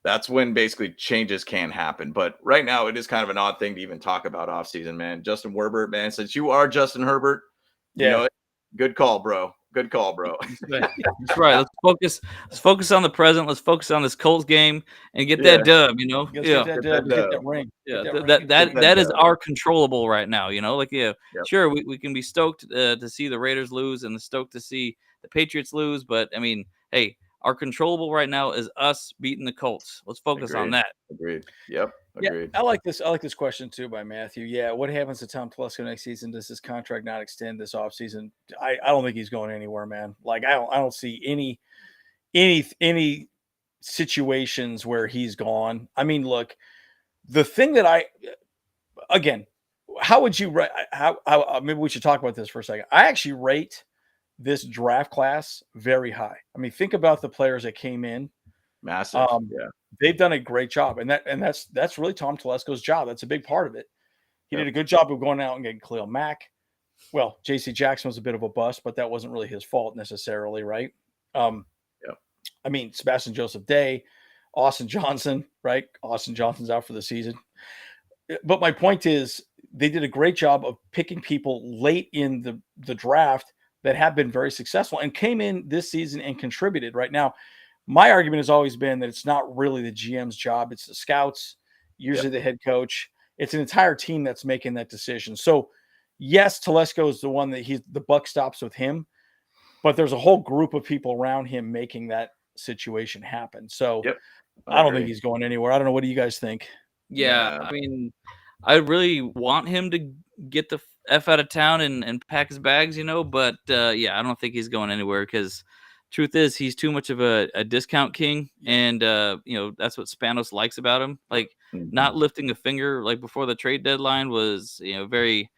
that's when basically changes can happen. But right now, it is kind of an odd thing to even talk about offseason, man. Justin Herbert, man, since you are Justin Herbert, you know, good call, bro. Good call, bro. That's right. Let's focus on the present. Let's focus on this Colts game and get that dub. You know, get that dub, get that ring. Yeah, that is our controllable right now. You know, like sure, we can be stoked to see the Raiders lose and stoked to see the Patriots lose, but I mean, hey, our controllable right now is us beating the Colts. Let's focus on that. Agreed. Yep. Agreed. Yeah, I like this question too by Matthew. Yeah, what happens to Tom Telesco next season? Does his contract not extend this offseason? I don't think he's going anywhere, man. Like I don't see any situations where he's gone. I mean, look, the thing that again, how would you rate? How maybe we should talk about this for a second. I actually rate this draft class very high. I mean, think about the players that came in. Massive. They've done a great job, and that's really Tom Telesco's job. That's a big part of it. He did a good job of going out and getting Khalil Mack. Well, J.C. Jackson was a bit of a bust, but that wasn't really his fault necessarily, right? I mean, Sebastian Joseph Day, Austin Johnson, right? Austin Johnson's out for the season. But my point is, they did a great job of picking people late in the draft that have been very successful and came in this season and contributed. Right now, my argument has always been that it's not really the GM's job. It's the scouts, usually the head coach. It's an entire team that's making that decision. So, yes, Telesco is the one that the buck stops with him, but there's a whole group of people around him making that situation happen. So, I don't think he's going anywhere. I don't know. What do you guys think? Yeah, I mean, I really want him to get the F out of town and pack his bags, you know, but I don't think he's going anywhere because truth is he's too much of a discount king, and that's what Spanos likes about him. Like not lifting a finger like before the trade deadline was very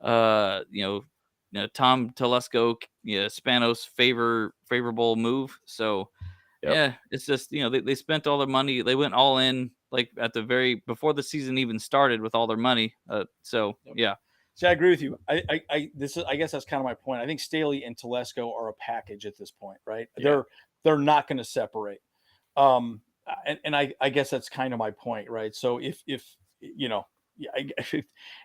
Tom Telesco Spanos favorable move. So it's just they spent all their money. They went all in like at the before the season even started with all their money. See, I agree with you. I guess that's kind of my point. I think Staley and Telesco are a package at this point, right? Yeah. They're not going to separate. And I guess that's kind of my point, right? So if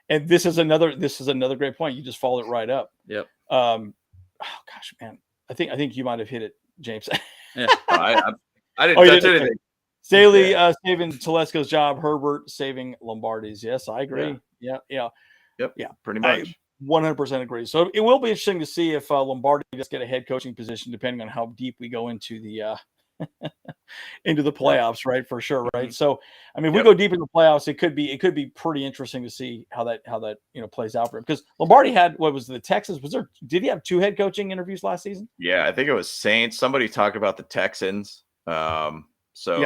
and this is another great point. You just followed it right up. Yep. Oh gosh, man. I think you might have hit it, James. Yeah. I didn't touch anything. Staley saving Telesco's job, Herbert saving Lombardi's. Yes, I agree. Yeah. Yep. Yeah, pretty much. 100% agree. So it will be interesting to see if Lombardi does get a head coaching position, depending on how deep we go into the into the playoffs, right? For sure, right? So, I mean, if we go deep in the playoffs, it could be pretty interesting to see how that plays out for him. Because Lombardi had the Texans? Did he have 2 head coaching interviews last season? Yeah, I think it was Saints. Somebody talked about the Texans. Those are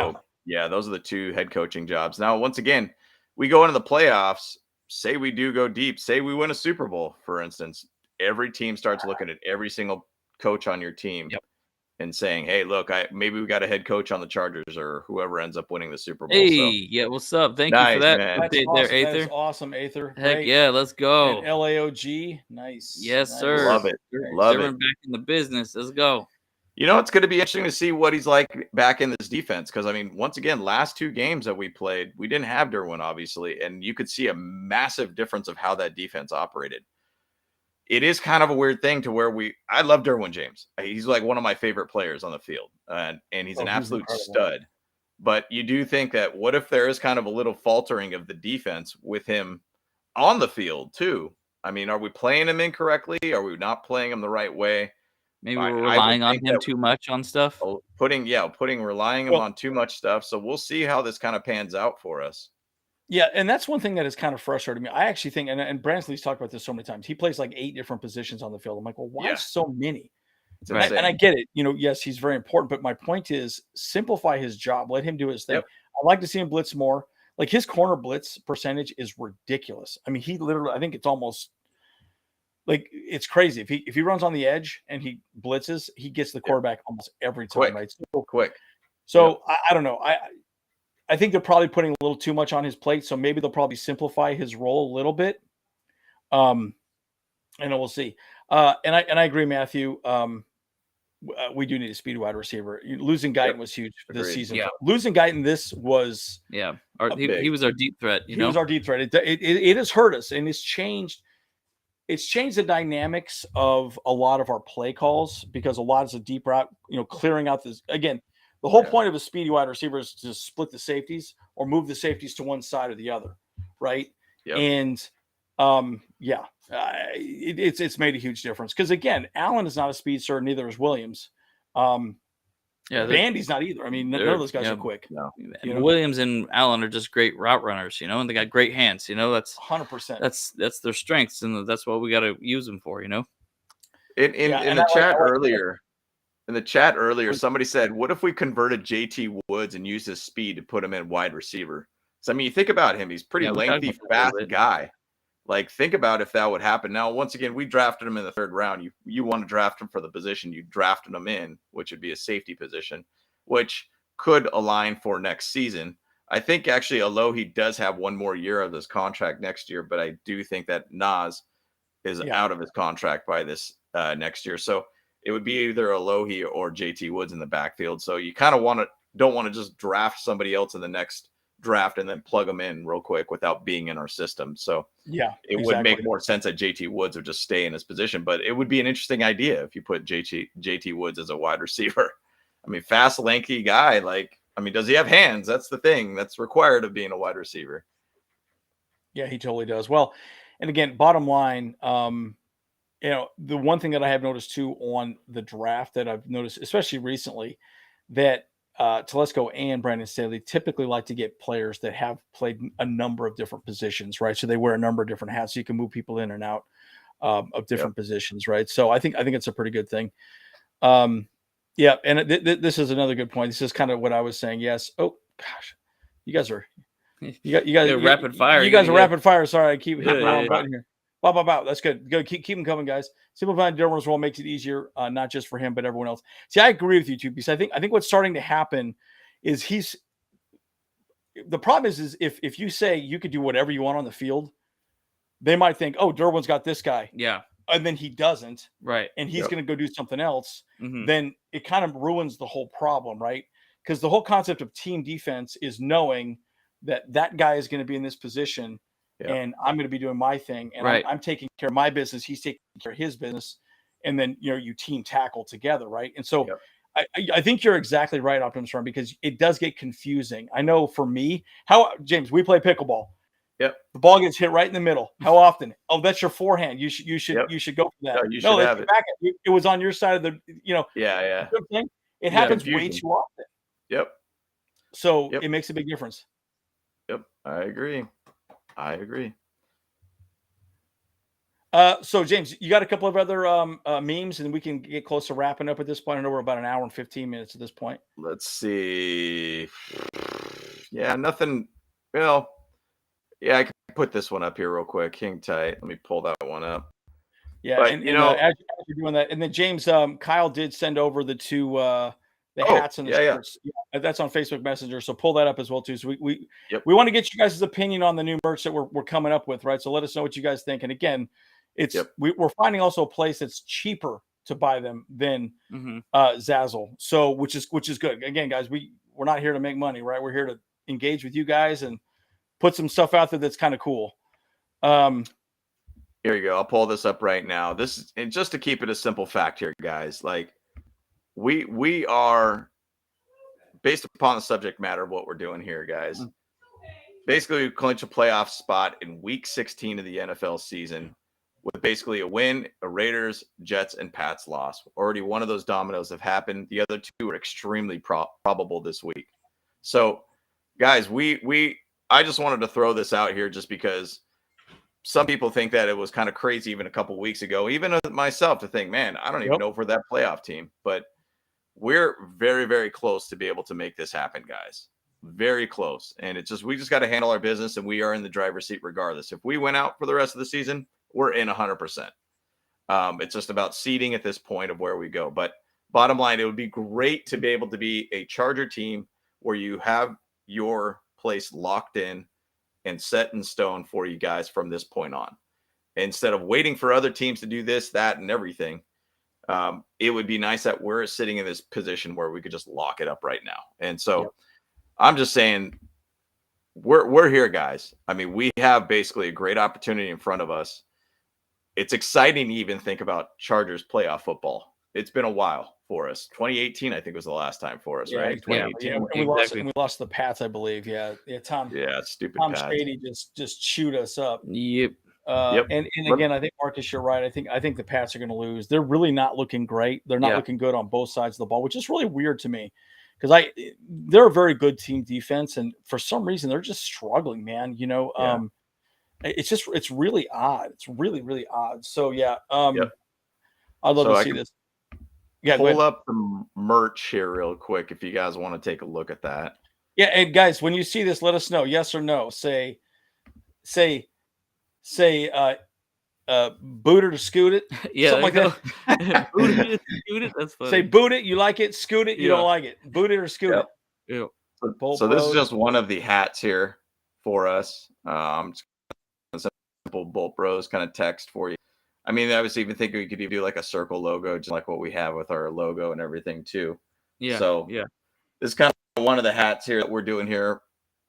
the 2 head coaching jobs. Now, once again, we go into the playoffs. Say we do go deep, say we win a Super Bowl, for instance, every team starts looking at every single coach on your team and saying, hey, look, maybe we got a head coach on the Chargers or whoever ends up winning the Super Bowl. Hey, what's up? Thank you for that. That's awesome. That is awesome, Aether. Heck great. Yeah, let's go. And LAOG, nice. Yes, nice. Sir. Love it. Love it. Back in the business. Let's go. It's going to be interesting to see what he's like back in this defense. Because, I mean, once again, last 2 games that we played, we didn't have Derwin, obviously. And you could see a massive difference of how that defense operated. It is kind of a weird thing to where I love Derwin James. He's like one of my favorite players on the field. And he's an absolute stud. But you do think that what if there is kind of a little faltering of the defense with him on the field, too? I mean, are we playing him incorrectly? Are we not playing him the right way? Maybe we're relying on him too much on stuff. Relying him on too much stuff. So we'll see how this kind of pans out for us. Yeah, and that's one thing that has kind of frustrated me. I actually think, and Bransley's talked about this so many times, he plays like 8 different positions on the field. I'm like, well, why so many? And I get it. Yes, he's very important. But my point is simplify his job. Let him do his thing. I'd like to see him blitz more. Like his corner blitz percentage is ridiculous. I mean, he literally, I think it's almost like it's crazy. If he runs on the edge and he blitzes, he gets the quarterback almost every time. Right? So Quick. So I don't know. I think they're probably putting a little too much on his plate. So maybe they'll probably simplify his role a little bit. And we'll see. And I agree, Matthew. We do need a speed wide receiver. Losing Guyton was huge this Agreed. season. Yeah. Losing Guyton was he was our deep threat. He was our deep threat. It has hurt us, and it's changed the dynamics of a lot of our play calls because a lot is a deep route. Clearing out this again. The whole point of a speedy wide receiver is to split the safeties or move the safeties to one side or the other, right? Yep. And it's made a huge difference because again, Allen is not a speedster, neither is Williams. Vandy's not either. I mean, none of those guys are quick. No. Williams and Allen are just great route runners, and they got great hands. That's 100%. That's their strengths, and that's what we got to use them for. In the chat earlier, somebody said, "What if we converted JT Woods and used his speed to put him in wide receiver?" So I mean, you think about him; he's pretty lengthy, fast guy. Like, think about if that would happen. Now, once again, we drafted him in the 3rd round. You want to draft him for the position you drafted him in, which would be a safety position, which could align for next season. I think actually Alohi does have one more year of this contract next year, but I do think that Nas is out of his contract by this next year. So it would be either Alohi or JT Woods in the backfield. So you kind of don't want to just draft somebody else in the next draft and then plug them in real quick without being in our system. So it would make more sense that JT Woods would just stay in his position, but it would be an interesting idea if you put JT Woods as a wide receiver. I mean, fast, lanky guy. Does he have hands? That's the thing that's required of being a wide receiver. Yeah, he totally does. Well, and again, bottom line, the one thing that I have noticed too on the draft that I've noticed, especially recently, that Telesco and Brandon Staley typically like to get players that have played a number of different positions, right? So they wear a number of different hats, so you can move people in and out of different positions, right? So I think it's a pretty good thing. And this is another good point. This is kind of what I was saying. Yes. Oh gosh, you guys are rapid fire. You guys are rapid fire. Sorry, I keep hitting the wrong button here. Wow. That's good. Good. Keep them coming, guys. Simplifying Derwin's role makes it easier, not just for him, but everyone else. See, I agree with you too, because I think what's starting to happen is the problem is if you say you could do whatever you want on the field, they might think, oh, Derwin's got this guy. Yeah. And then he doesn't. Right. And he's going to go do something else. Mm-hmm. Then it kind of ruins the whole problem, right? Because the whole concept of team defense is knowing that guy is going to be in this position. And I'm going to be doing my thing, and I'm taking care of my business. He's taking care of his business, and then you team tackle together, right? And so I think you're exactly right, Optimus Prime, because it does get confusing. I know for me, James, we play pickleball. Yep. The ball gets hit right in the middle. How often? Oh, that's your forehand. You should go for that. No, you should have it. It was on your side of the. Yeah. It happens way too often. Yep. So it makes a big difference. Yep, I agree. So James, you got a couple of other memes, and we can get close to wrapping up at this point. I know we're about an hour and 15 minutes at this point. Let's see. Yeah, nothing. Well, yeah, I can put this one up here real quick. Hang tight. Let me pull that one up. Yeah, but, as you're doing that, and then James, Kyle did send over the two hats and the shirts. Yeah, that's on Facebook Messenger, so pull that up as well too. So we want to get you guys' opinion on the new merch that we're coming up with, right? So let us know what you guys think. And again, it's we're finding also a place that's cheaper to buy them than Zazzle, so which is good. Again, guys, we're not here to make money, right? We're here to engage with you guys and put some stuff out there that's kind of cool. Here you go. I'll pull this up right now. And just to keep it a simple fact here, guys, like we are, based upon the subject matter of what we're doing here, guys, basically we clinch a playoff spot in week 16 of the NFL season with basically a win, a Raiders, Jets, and Pats loss. Already one of those dominoes have happened. The other two are extremely probable this week. So, guys, I just wanted to throw this out here just because some people think that it was kind of crazy even a couple weeks ago, even myself, to think, man, I don't even know if we're that playoff team. But we're very, very close to be able to make this happen, guys. Very close. And we just got to handle our business, and we are in the driver's seat regardless. If we went out for the rest of the season, we're in 100%. It's just about seeding at this point of where we go. But bottom line, it would be great to be able to be a Charger team where you have your place locked in and set in stone for you guys from this point on. Instead of waiting for other teams to do this, that, and everything, it would be nice that we're sitting in this position where we could just lock it up right now. And so I'm just saying, we're here, guys. I mean, we have basically a great opportunity in front of us. It's exciting to even think about Chargers playoff football. It's been a while for us. 2018, I think, was the last time for us, right? 2018. And we lost the Pats, I believe. Yeah, Stupid Tom Pats. Shady just chewed us up. Yep. And again, I think Marcus, you're right. I think the Pats are going to lose. They're really not looking great. They're not looking good on both sides of the ball, which is really weird to me because they're a very good team defense, and for some reason they're just struggling, man. It's really odd. It's really, really odd. So I'd love to see this. Yeah, pull up the merch here real quick if you guys want to take a look at that. Yeah, and guys, when you see this, let us know. Yes or no. Say boot it or scoot it. Something like that. Boot it, scoot it. That's funny. Say boot it, you like it. Scoot it, you don't like it. Boot it or scoot it. Yeah. So this is just one of the hats here for us. Simple Bolt Bros kind of text for you. I mean, I was even thinking we could do like a circle logo, just like what we have with our logo and everything too. Yeah. So this is kind of one of the hats here that we're doing here,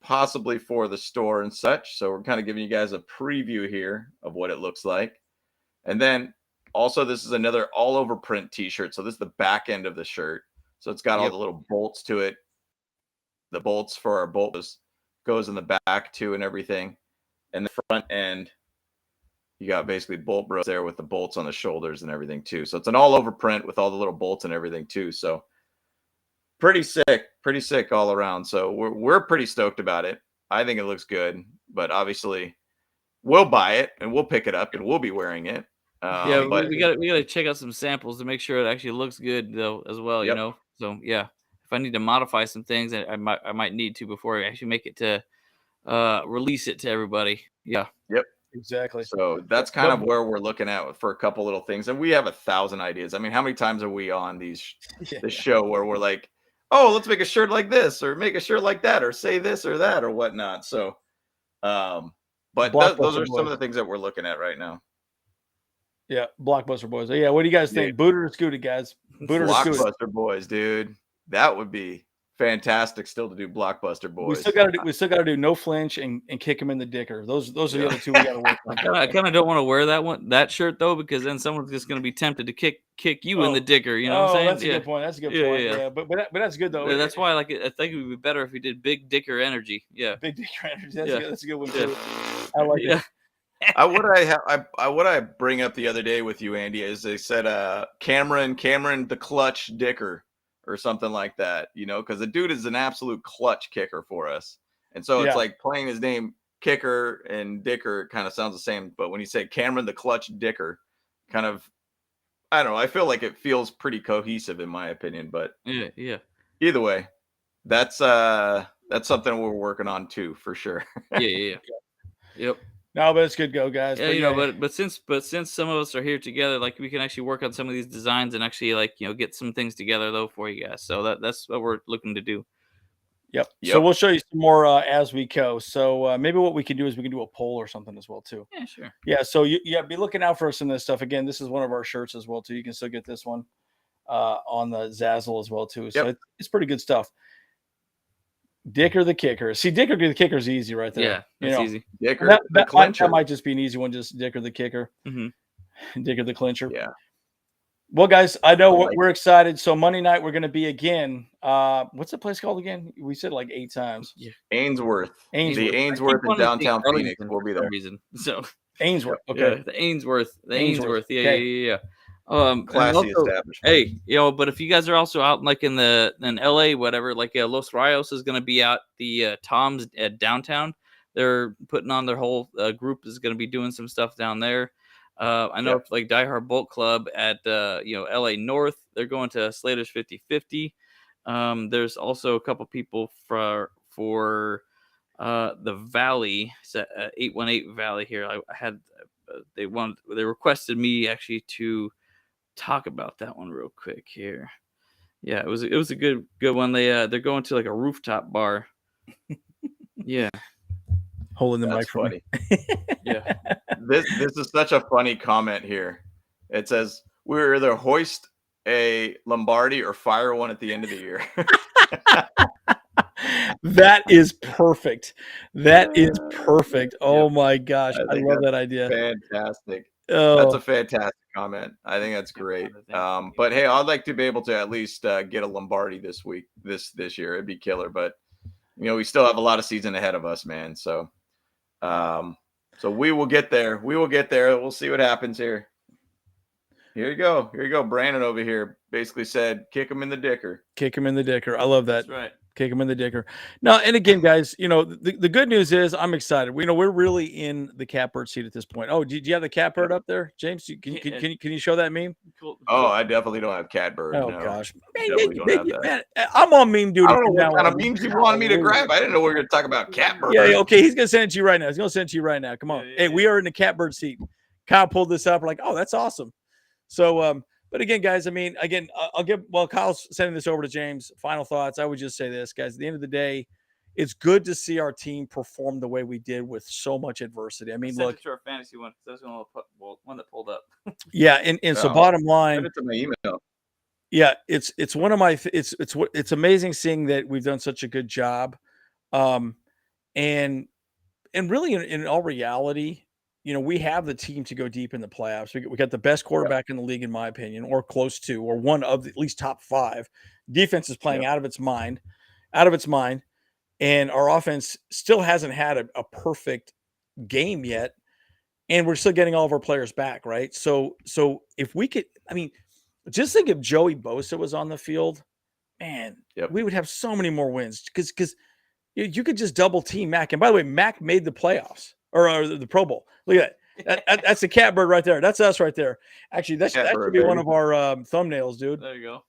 possibly for the store and such. So we're kind of giving you guys a preview here of what it looks like. And then also this is another all over print t-shirt. So this is the back end of the shirt. So it's got all the little bolts to it. The bolts for our bolts goes in the back too and everything. And the front end, you got basically Bolt Bros there with the bolts on the shoulders and everything too. So it's an all over print with all the little bolts and everything too. So pretty sick all around. So we're pretty stoked about it. I think it looks good, but obviously we'll buy it and we'll pick it up and we'll be wearing it. But we gotta check out some samples to make sure it actually looks good though as well. You know, so if I need to modify some things, I might need to before I actually make it to release it to everybody. Yeah. Yep. Exactly. So that's kind of where we're looking at for a couple little things, and we have 1,000 ideas. I mean, how many times are we on this show where we're like, oh, let's make a shirt like this or make a shirt like that or say this or that or whatnot. So, but those are some of the things that we're looking at right now. Yeah, Blockbuster Boys. Yeah, what do you guys think? Boot it or scoot it, guys? Boot it or scoot it? Blockbuster Boys, dude. That would be fantastic still to do Blockbuster Boys. We still gotta do no flinch and kick him in the dicker. Those are the other two we gotta work on. I kind of don't want to wear that shirt though, because then someone's just gonna be tempted to kick you in the dicker. You know what I'm saying? That's a good point. That's a good point. Yeah. But that's good though. Yeah, that's why I think it would be better if we did big dicker energy. Yeah. Big dicker energy. That's a good one too. I like it. What I bring up the other day with you, Andy, is they said Cameron the clutch dicker or something like that, because the dude is an absolute clutch kicker for us. And so it's like playing his name kicker and dicker kind of sounds the same. But when you say Cameron the clutch dicker, kind of, I don't know, I feel like it feels pretty cohesive in my opinion. But yeah. Either way, that's something we're working on too, for sure. Yeah. Yep. No, but it's good go, guys. Yeah, but since some of us are here together, like we can actually work on some of these designs and actually get some things together though for you guys. So that's what we're looking to do. Yep. So we'll show you some more as we go. So maybe what we can do is we can do a poll or something as well too. Yeah, sure. Yeah. So be looking out for some of this stuff. Again, this is one of our shirts as well too. You can still get this one on the Zazzle as well too. So it's pretty good stuff. Dicker the kicker. See, Dicker the kicker is easy right there. Yeah, that's easy. Dicker the clincher. That might just be an easy one. Just Dicker the kicker. Mm-hmm. Dicker the clincher. Yeah. Well, guys, I know we're excited. So Monday night we're going to be again. What's the place called again? We said like 8 times. Yeah. Ainsworth. The Ainsworth in downtown Phoenix. We'll be there. So Ainsworth. Okay. Yeah, the Ainsworth. Yeah. Classy establishment. Hey, but if you guys are also out like in LA, whatever, like Los Rios is going to be out the Tom's at downtown. They're putting on their whole group is going to be doing some stuff down there. I know like Die Hard Bolt Club at LA North. They're going to Slater's 50/50. There's also a couple people for the Valley, 818 Valley here. I had they requested me actually to talk about that one real quick here. Yeah, it was a good one. They're going to like a rooftop bar. Yeah. Holding the mic That's for me. funny. Yeah. This is such a funny comment here. It says we're either hoist a Lombardi or fire one at the end of the year. That is perfect. That is perfect. Oh my gosh, I think love that's that idea. fantastic. That's Oh, a fantastic comment. I think that's great. Thank you. But hey, I'd like to be able to at least get a Lombardi this week, this year. It'd be killer. But we still have a lot of season ahead of us, man. So, so we will get there. We will get there. We'll see what happens here. Here you go. Here you go. Brandon over here basically said, "Kick him in the dicker." kick him in the dicker. I love that. That's right. Kick him in the dicker. No, and again, guys, the good news is I'm excited. We're really in the catbird seat at this point. Oh, do you have the catbird up there, James? Can you show that meme? Cool. Oh, I definitely don't have catbird. Oh no. gosh, Definitely don't have that. man, I'm on meme duty. I don't know from what now kind on. of memes you wanted me to grab. I didn't know we were going to talk about catbird. Yeah, okay, he's gonna send it to you right now. He's gonna send it to you right now. Come on. Yeah, Hey, we are in the catbird seat. Kyle pulled this up. We're like, oh, that's awesome. So, but again, guys, I mean, again, Kyle's sending this over to James. Final thoughts. I would just say this, guys. At the end of the day, it's good to see our team perform the way we did with so much adversity. I mean, Send look, it to our fantasy one. That's one that pulled up. yeah, and so bottom line, Send it to my email. yeah, it's one of my it's amazing seeing that we've done such a good job, and really in all reality, we have the team to go deep in the playoffs. We got the best quarterback in the league, in my opinion, or close to, or one of the, at least top 5. Defense is playing out of its mind, and our offense still hasn't had a perfect game yet, and we're still getting all of our players back, right? So if we could, I mean, just think if Joey Bosa was on the field, man, we would have so many more wins because you could just double team Mac. And by the way, Mac made the playoffs or the Pro Bowl. Look at that. That's the catbird right there. That's us right there. Actually, that should be one of our thumbnails, dude. There you go.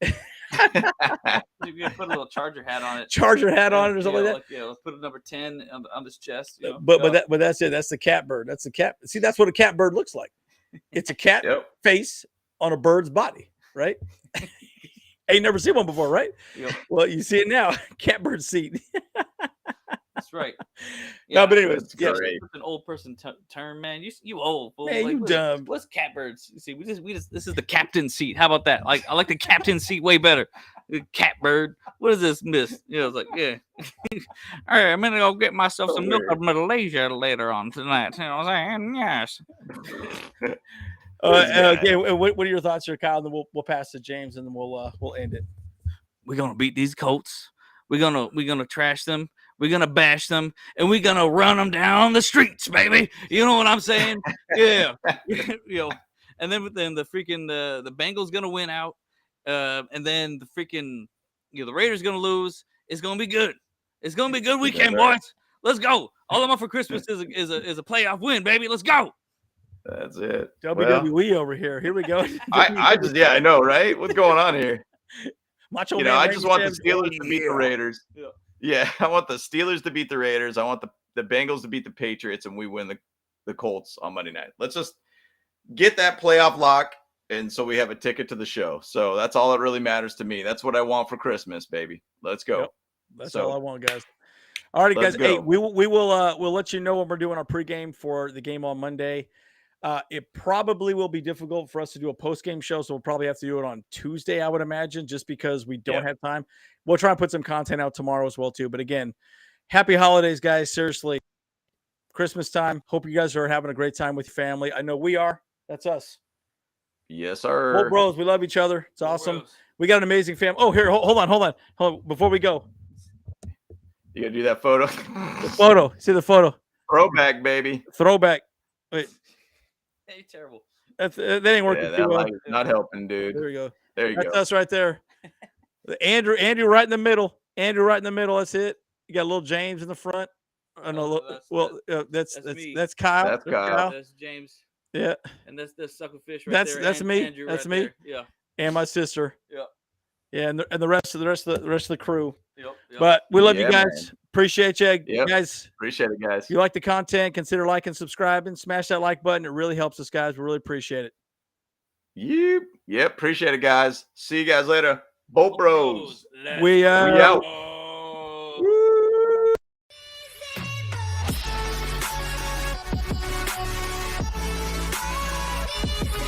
You can put a little Charger hat on it. Charger hat on it or something like that. Let's put a number 10 on this chest. But that's it. That's the catbird. That's the cat. See, that's what a catbird looks like. It's a cat face on a bird's body, right? Hey, you never seen one before, right? Yep. Well, you see it now. Catbird seat. That's right. Yeah, no, but anyways, it's an old person term, man. You old fool. Man, you dumb. What's catbirds? You see, we just this is the captain seat. How about that? Like I like the captain seat way better. Catbird. What is this, miss? It's like, yeah. All right, I'm gonna go get myself some milk out of Malaysia later on tonight. You know what I'm saying? Yes. Okay, what are your thoughts here, Kyle? And then we'll pass to James, and then we'll end it. We're gonna beat these Colts. We're gonna trash them. We're gonna bash them, and we're gonna run them down the streets, baby. You know what I'm saying? Yeah. And then the freaking the Bengals gonna win out, and then the freaking the Raiders gonna lose. It's gonna be good. It's gonna be a good weekend, boys. Let's go. All I want for Christmas is a playoff win, baby. Let's go. That's it. WWE over here. Here we go. I know, right? What's going on here? Macho I just want the Steelers to beat the Raiders. Yeah, I want the Steelers to beat the Raiders. I want the Bengals to beat the Patriots, and we win the Colts on Monday night. Let's just get that playoff lock, and so we have a ticket to the show. So that's all that really matters to me. That's what I want for Christmas, baby. Let's go. Yep. That's all I want, guys. All right, guys. Hey, we'll let you know when we're doing our pregame for the game on Monday. It probably will be difficult for us to do a post-game show, so we'll probably have to do it on Tuesday, I would imagine, just because we don't have time. We'll try and put some content out tomorrow as well, too. But again, happy holidays, guys. Seriously, Christmas time. Hope you guys are having a great time with your family. I know we are. That's us. Yes, sir. Well, bros, we love each other. It's awesome. Bros. We got an amazing family. Oh, here, hold on. Before we go. You got to do that photo? The photo. See the photo. Throwback, baby. Throwback. Wait. Hey, terrible. That ain't working too well. Not helping, dude. There you go. That's go. That's us right there. Andrew right in the middle. That's it. You got a little James in the front. That's me. That's Kyle. That's Kyle. That's James. Yeah. And that's Suckerfish right there. That's me. Andrew that's right me. There. Yeah. And my sister. Yeah. Yeah, and the rest of the crew. Yep. But we love you guys. Man. Appreciate you guys. Appreciate it, guys. If you like the content, consider liking, subscribing, smash that like button. It really helps us, guys. We really appreciate it. Yep. Appreciate it, guys. See you guys later. Boat Bros. We out.